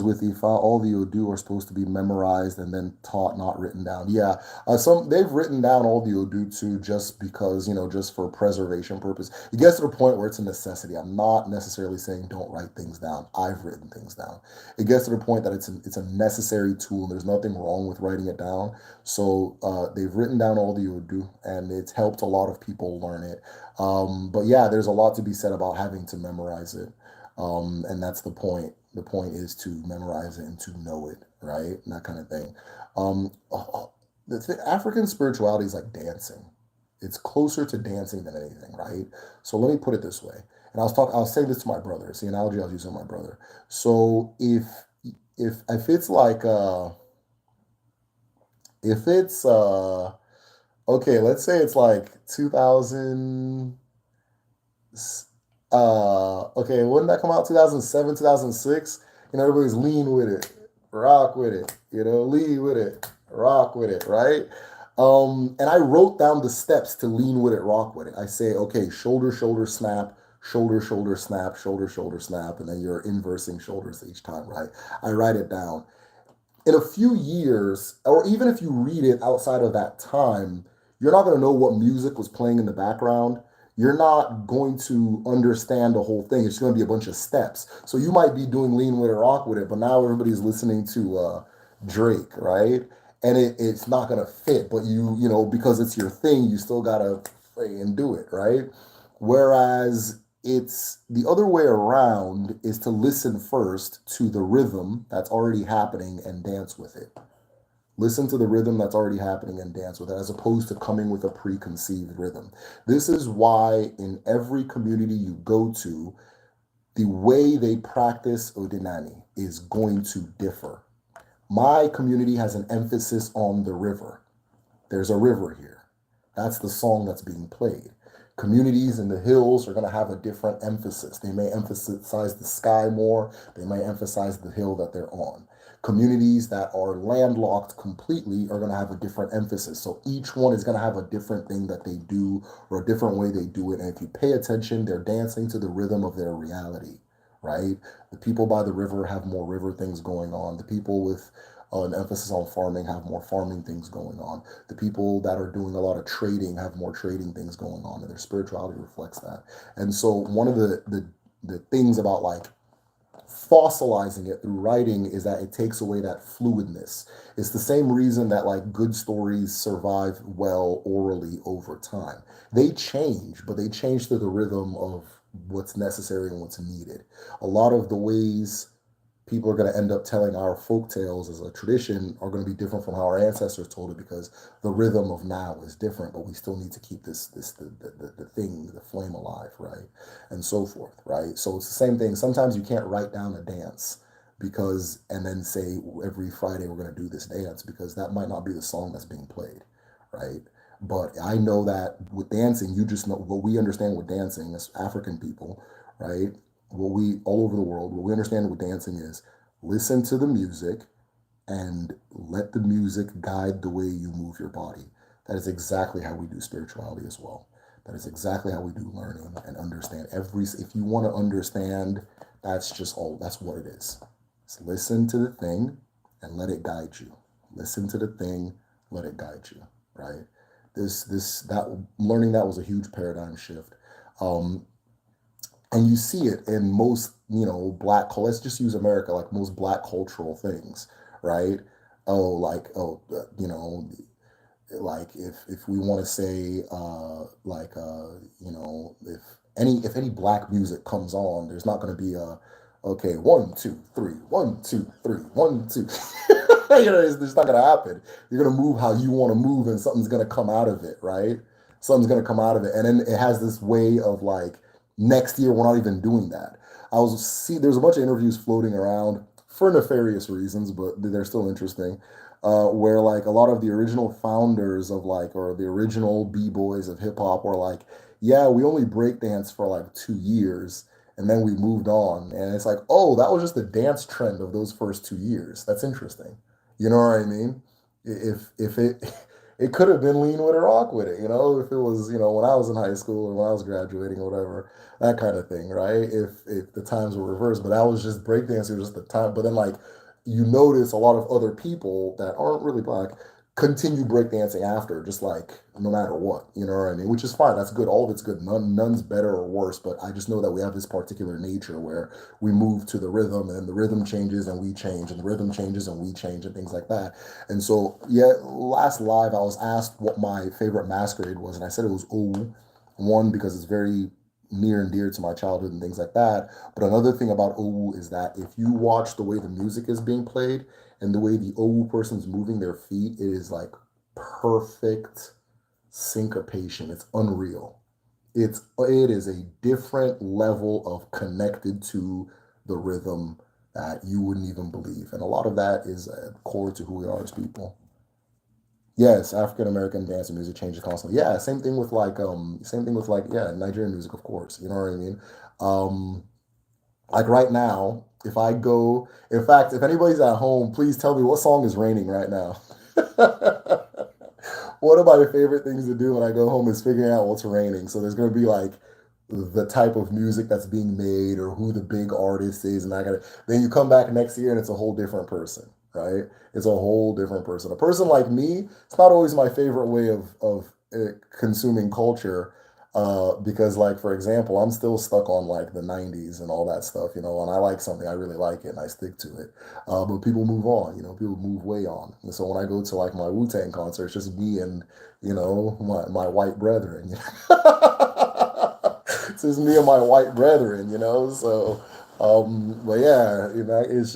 with Ifa, all the Odu are supposed to be memorized and then taught, not written down. Yeah, some they've written down all the Odu too, just because just for preservation purpose. It gets to the point where it's a necessity. I'm not necessarily saying don't write things down. I've written things down. It gets to the point that it's a necessary tool. There's nothing wrong with writing it down. So they've written down all the Odu, and it's helped a lot of people learn it. But yeah, there's a lot to be said about having to memorize it. And that's the point. The point is to memorize it and to know it, right? And that kind of thing. African spirituality is like dancing. It's closer to dancing than anything, right? So let me put it this way. And I was saying this to my brother. It's the analogy I was using with my brother. So if it's like if it's okay, let's say it's like 2000. Okay, wouldn't that come out 2007, 2006? Everybody's lean with it, rock with it, lean with it, rock with it, right? And I wrote down the steps to lean with it, rock with it. I say, okay, shoulder, shoulder, snap, shoulder, shoulder, snap, shoulder, shoulder, snap, and then you're inversing shoulders each time, right? I write it down. In a few years, or even if you read it outside of that time, you're not going to know what music was playing in the background. You're not going to understand the whole thing. It's going to be a bunch of steps. So you might be doing lean with it, rock with it, but now everybody's listening to Drake, right? And it's not going to fit, but because it's your thing, you still got to play and do it, right? Whereas it's the other way around is to listen first to the rhythm that's already happening and dance with it. Listen to the rhythm that's already happening and dance with it, as opposed to coming with a preconceived rhythm. This is why in every community you go to, the way they practice Odinani is going to differ. My community has an emphasis on the river. There's a river here. That's the song that's being played. Communities in the hills are going to have a different emphasis. They may emphasize the sky more. They may emphasize the hill that they're on. Communities that are landlocked completely are going to have a different emphasis. So each one is going to have a different thing that they do or a different way they do it. And if you pay attention, they're dancing to the rhythm of their reality, right? The people by the river have more river things going on. The people with an emphasis on farming have more farming things going on. The people that are doing a lot of trading have more trading things going on, and their spirituality reflects that. And so one of the things about like fossilizing it through writing is that it takes away that fluidness. It's the same reason that like good stories survive well orally over time. They change, but they change to the rhythm of what's necessary and what's needed. A lot of the ways people are going to end up telling our folk tales as a tradition are going to be different from how our ancestors told it, because the rhythm of now is different, but we still need to keep the thing, the flame alive, right? And so forth, right? So it's the same thing. Sometimes you can't write down a dance because, and then say every Friday we're going to do this dance, because that might not be the song that's being played, right? But I know that with dancing, you just know what we understand with dancing as African people, right? What we all over the world, what we understand with dancing is listen to the music and let the music guide the way you move your body. That is exactly how we do spirituality as well. That is exactly how we do learning and understand every. If you want to understand, that's just all. That's what it is. Just listen to the thing and let it guide you. Listen to the thing, let it guide you. Right. That learning that was a huge paradigm shift. And you see it in most, black, let's just use America, like most black cultural things, right? Oh, like if we want to say, if any black music comes on, there's not going to be okay, 1, 2, 3, 1, 2, 3, 1, 2. It's not going to happen. You're going to move how you want to move, and something's going to come out of it, right? Something's going to come out of it. And then it has this way of like, next year, we're not even doing that. There's a bunch of interviews floating around for nefarious reasons, but they're still interesting, where like a lot of the original founders of like, or the original b-boys of hip hop were like, yeah, we only breakdance for like 2 years and then we moved on. And it's like, oh, that was just the dance trend of those first 2 years. That's interesting. You know what I mean? If it it could have been lean with it, rock with it, if it was, when I was in high school or when I was graduating or whatever, that kind of thing, right? If the times were reversed, but that was just breakdancing, was just the time. But then like you notice a lot of other people that aren't really black continue breakdancing after, just like no matter what, you know what I mean? Which is fine. That's good. All of it's good. None's better or worse. But I just know that we have this particular nature where we move to the rhythm, and then the rhythm changes and we change, and the rhythm changes and we change, and things like that. And so, yeah, last live I was asked what my favorite masquerade was, and I said it was Owu. One, because it's very near and dear to my childhood and things like that. But another thing about Owu is that if you watch the way the music is being played and the way the Owu person's moving their feet, it is like perfect syncopation. It's unreal. It is a different level of connected to the rhythm that you wouldn't even believe. And a lot of that is core to who we are as people. Yes, African American dance and music changes constantly. Yeah, same thing with like, yeah, Nigerian music, of course. You know what I mean? Um, like right now, if I go, in fact, if anybody's at home, please tell me what song is raining right now. One of my favorite things to do when I go home is figuring out what's raining. So there's gonna be like the type of music that's being made or who the big artist is, and I gotta then you come back next year and it's a whole different person, right? It's a whole different person. A person like me, it's not always my favorite way of consuming culture, because like for example, I'm still stuck on like the 90s and all that stuff, and I like something, I really like it and I stick to it. But people move on, people move way on. And so when I go to like my Wu-Tang concert, it's just me and my white brethren. It's just me and my white brethren, so but yeah, it's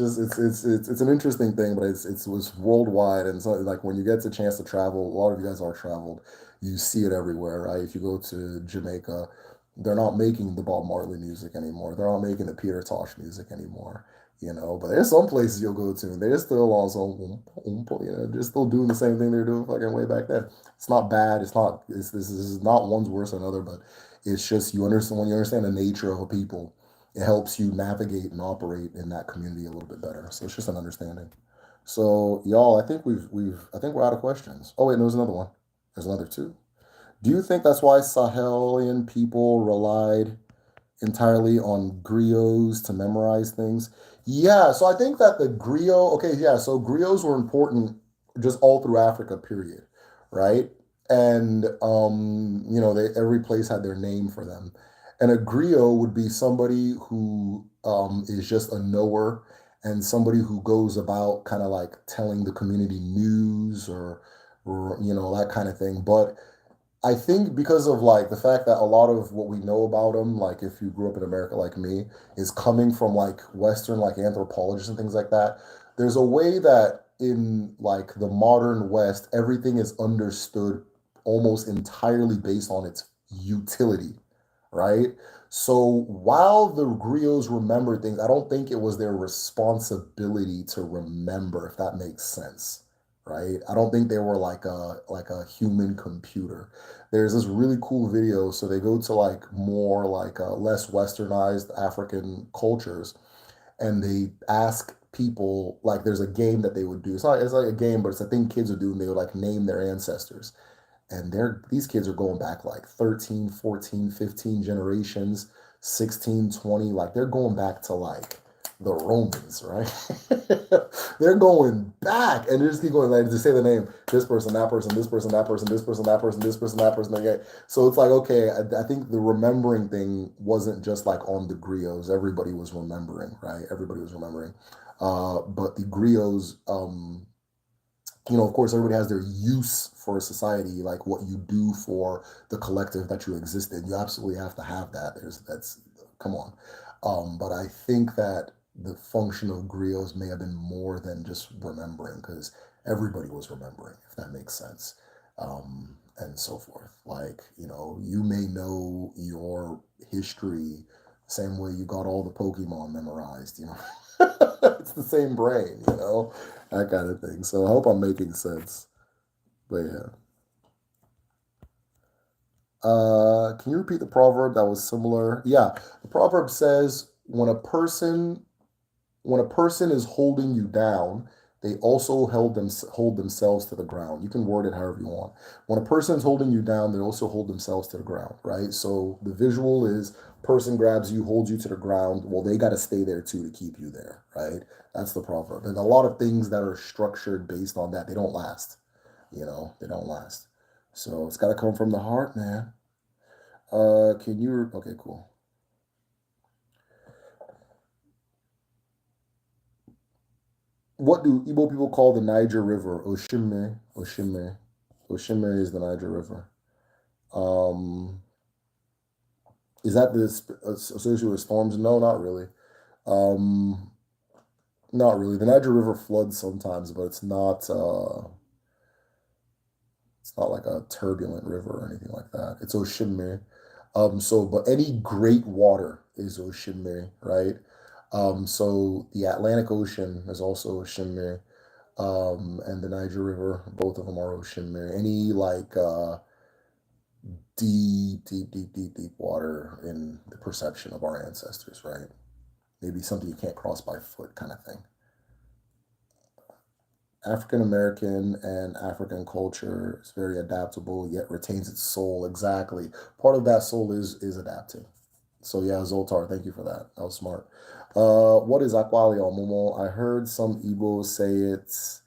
an interesting thing, but it's worldwide. And so like when you get the chance to travel, a lot of you guys are traveled, you see it everywhere, right? If you go to Jamaica, they're not making the Bob Marley music anymore. They're not making the Peter Tosh music anymore. But there's some places you'll go to and they're still also, they're still doing the same thing they're doing fucking way back then. It's not bad. This is not one's worse than another, but it's just when you understand the nature of a people, it helps you navigate and operate in that community a little bit better. So it's just an understanding. So y'all, I think we're out of questions. Oh wait, no, there's another one. There's another two. Do you think that's why Sahelian people relied entirely on griots to memorize things? Yeah, so I think that the griot, okay, yeah, so griots were important just all through Africa, period, right? And every place had their name for them. And a griot would be somebody who is just a knower and somebody who goes about kind of like telling the community news or that kind of thing. But I think because of like the fact that a lot of what we know about them, like if you grew up in America like me, is coming from like Western like anthropologists and things like that. There's a way that in like the modern West, everything is understood almost entirely based on its utility, right? So while the griots remember things, I don't think it was their responsibility to remember, if that makes sense, right? I don't think they were like a human computer. There's this really cool video. So they go to like more like less westernized African cultures, and they ask people like there's a game that they would do. It's like a game, but it's a thing kids would do, and they would like name their ancestors. And these kids are going back like 13, 14, 15 generations, 16, 20. Like they're going back to like the Romans, right? They're going back, and they just keep going, like to say the name, this person, that person, this person, that person, this person, that person, this person, that person. Okay. So it's like, okay, I think the remembering thing wasn't just like on the griots. Everybody was remembering, right? Everybody was remembering. But the griots, of course, everybody has their use for society, like what you do for the collective that you exist in. You absolutely have to have that. Come on. But I think that the function of griots may have been more than just remembering, because everybody was remembering, if that makes sense. And so forth. Like, you may know your history the same way you got all the Pokemon memorized. It's the same brain. That kind of thing. So I hope I'm making sense. But yeah. Can you repeat the proverb that was similar? Yeah, the proverb says when a person is holding you down, they also hold themselves to the ground. You can word it however you want. When a person is holding you down, they also hold themselves to the ground, right? So the visual is person grabs you, holds you to the ground. Well, they got to stay there too to keep you there, right? That's the proverb. And a lot of things that are structured based on that, they don't last. They don't last. So it's got to come from the heart, man. Can you? Okay, cool. What do Igbo people call the Niger River? Oshime. Oshime. Oshime is the Niger River. Um, is that this associated with storms? No, not really. Um, Not really. The Niger River floods sometimes, but it's not like a turbulent river or anything like that. It's Oshime. But any great water is Oshime, right? So the Atlantic Ocean is also Oshime, and the Niger River, both of them are Oshime. Any like deep, deep, deep, deep, deep water in the perception of our ancestors, right? Maybe something you can't cross by foot kind of thing. African American and African culture is very adaptable, yet retains its soul. Exactly. Part of that soul is adapting. So yeah, Zoltar, thank you for that. That was smart. What is Akwali Momo? I heard some Igbo say it's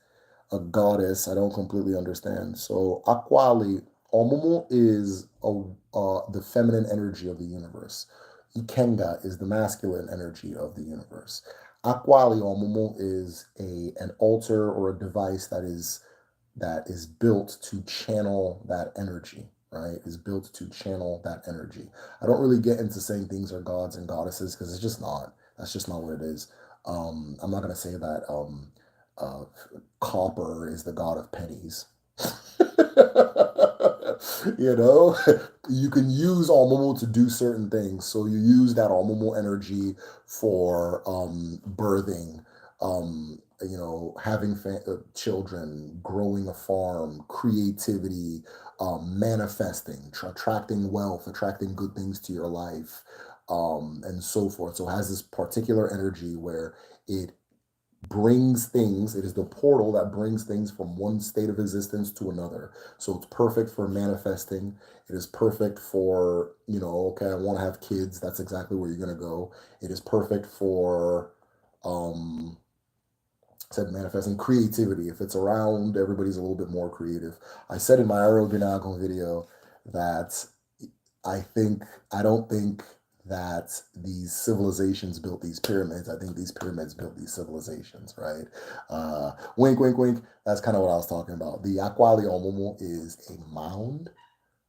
a goddess. I don't completely understand. So Akwali Omomo is the feminine energy of the universe. Ikenga is the masculine energy of the universe. Akwali Omomo is an altar or a device that is built to channel that energy, right? Is built to channel that energy. I don't really get into saying things are gods and goddesses because it's just not. That's just not what it is. I'm not gonna say that uh, copper is the god of pennies. you know, you can use Almomo to do certain things. So you use that Almomo energy for birthing, having children, growing a farm, creativity, manifesting, attracting wealth, attracting good things to your life, and so forth. So it has this particular energy where it brings things. It is the portal that brings things from one state of existence to another. So it's perfect for manifesting. It is perfect for, okay, I want to have kids. That's exactly where you're going to go. It is perfect for, um, said manifesting creativity. If it's around, everybody's a little bit more creative. I said in my Aroginago video that I don't think that these civilizations built these pyramids. I think these pyramids built these civilizations, right? Wink, wink, wink. That's kind of what I was talking about. The Akwali Omomo is a mound,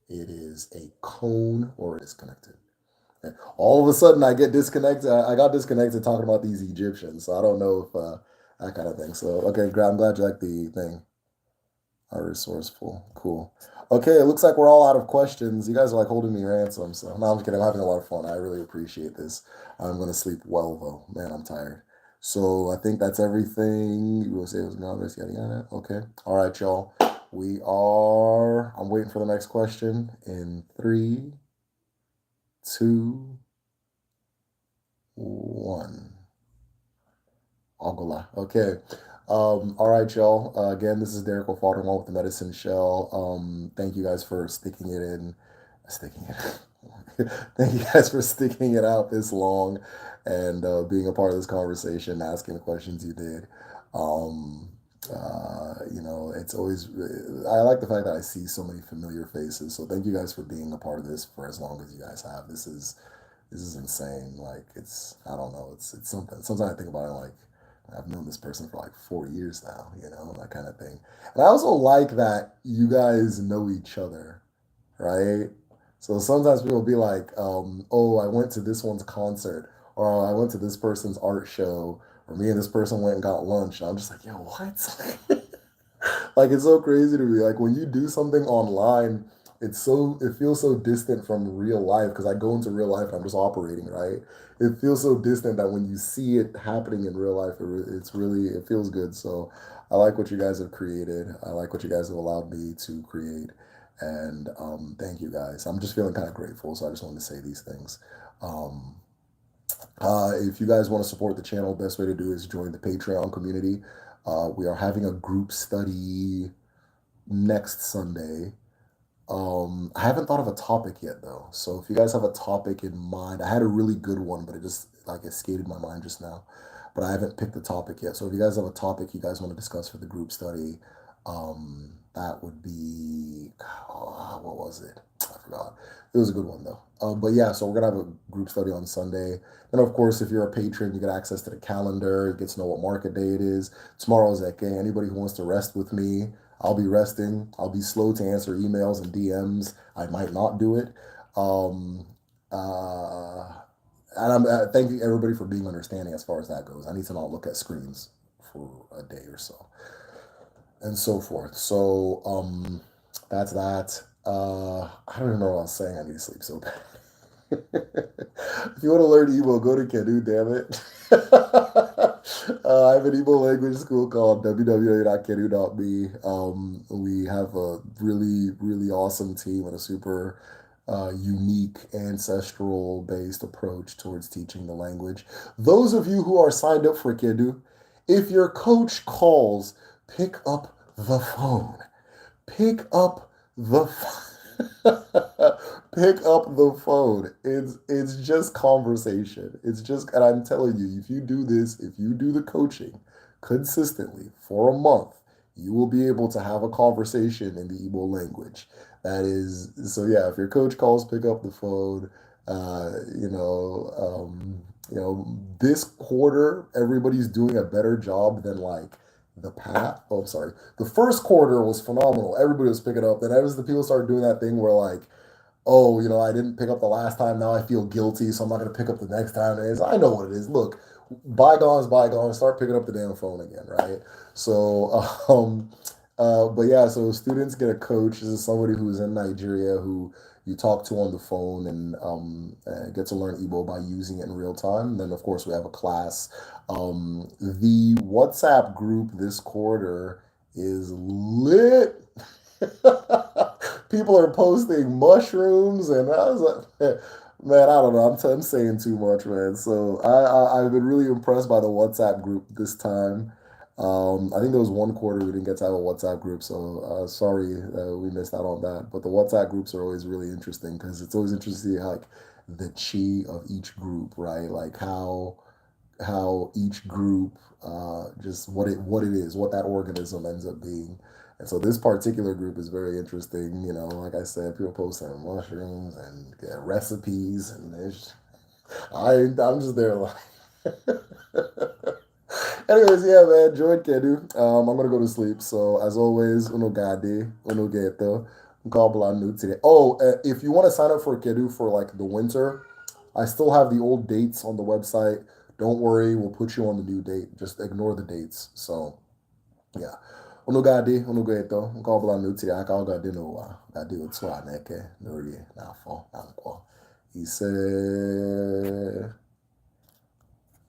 it is a cone, or it is connected. And all of a sudden, I get disconnected. I got disconnected talking about these Egyptians, so I don't know if that kind of thing. So, okay, I'm glad you like the thing. Are resourceful. Cool. Okay, it looks like we're all out of questions. You guys are like holding me ransom. So, no, I'm just kidding. I'm having a lot of fun. I really appreciate this. I'm going to sleep well, though. Man, I'm tired. So, I think that's everything. You will say it was anonymous, yada, yada. Okay. All right, y'all. I'm waiting for the next question in 3, 2, 1. Angola. Okay. All right, y'all. Again, this is Derek O'Falderwall with the Medicine Shell. Thank you guys for sticking it in. Sticking it. Thank you guys for sticking it out this long and being a part of this conversation, asking the questions you did. Um, it's always, I like the fact that I see so many familiar faces. So thank you guys for being a part of this for as long as you guys have. This is insane. Like I don't know, it's something. Sometimes I think about it like I've known this person for like 4 years now, that kind of thing. And I also like that you guys know each other, right? So sometimes people will be like, oh, I went to this one's concert, or I went to this person's art show, or me and this person went and got lunch. And I'm just like, yo, what? Like it's so crazy to me. Like when you do something online, it feels so distant from real life because I go into real life and I'm just operating, right? It feels so distant that when you see it happening in real life, it feels good. So I like what you guys have created. I like what you guys have allowed me to create. And thank you guys. I'm just feeling kind of grateful. So I just wanted to say these things. Um, if you guys want to support the channel, best way to do is join the Patreon community. We are having a group study next Sunday. I haven't thought of a topic yet though. So if you guys have a topic in mind, I had a really good one, but it just like escaped my mind just now. But I haven't picked the topic yet. So if you guys have a topic you guys want to discuss for the group study, that would be what was it? I forgot. It was a good one though. But yeah, so we're gonna have a group study on Sunday. And of course, if you're a patron, you get access to the calendar. You get to know what market day it is. Tomorrow is Eke. Anybody who wants to rest with me, I'll be resting. I'll be slow to answer emails and DMs. I might not do it. Um, uh, and thank you everybody for being understanding as far as that goes. I need to not look at screens for a day or so, and so forth. So that's that. I don't even know what I was saying. I need to sleep so bad. If you want to learn Igbo, go to Kedu, damn it. I have an Igbo language school called www.kedu.me. We have a really, really awesome team and a super unique ancestral based approach towards teaching the language. Those of you who are signed up for Kedu, if your coach calls, pick up the phone. Pick up the pick up the phone. It's just conversation. It's just, and I'm telling you, if you do this, if you do the coaching consistently for a month, you will be able to have a conversation in the Igbo language. That is, so yeah, if your coach calls, pick up the phone. This quarter, everybody's doing a better job than like the path. Oh, sorry. The first quarter was phenomenal. Everybody was picking up. Then as the people started doing that thing where like, oh, I didn't pick up the last time. Now I feel guilty, so I'm not going to pick up the next time. And I know what it is. Look, bygones, bygones. Start picking up the damn phone again, right? So, but yeah, so students get a coach. This is somebody who's in Nigeria who you talk to on the phone and get to learn Igbo by using it in real time. And then, of course, we have a class. The WhatsApp group this quarter is lit. People are posting mushrooms, and I was like, man, I don't know. I'm saying too much, man. So I've been really impressed by the WhatsApp group this time. I think there was one quarter we didn't get to have a WhatsApp group, so sorry we missed out on that. But the WhatsApp groups are always really interesting because it's always interesting to see like the chi of each group, right? Like how each group just what it is, what that organism ends up being. And so this particular group is very interesting. Like I said, people posting mushrooms and recipes, and I'm just there like. Anyways, yeah, man, join Kedu. I'm gonna go to sleep. So as always, uno gade, uno geto, Oh, if you want to sign up for Kedu for like the winter, I still have the old dates on the website. Don't worry, we'll put you on the new date. Just ignore the dates. So, yeah. Unu ga-adị, unu ga-eto, nke ọbụla n'otiri aka ọ ga-adị n'ụwa, ga-adị otu a n'eke, n'orie, n'afọ, na nkwọ. Ise.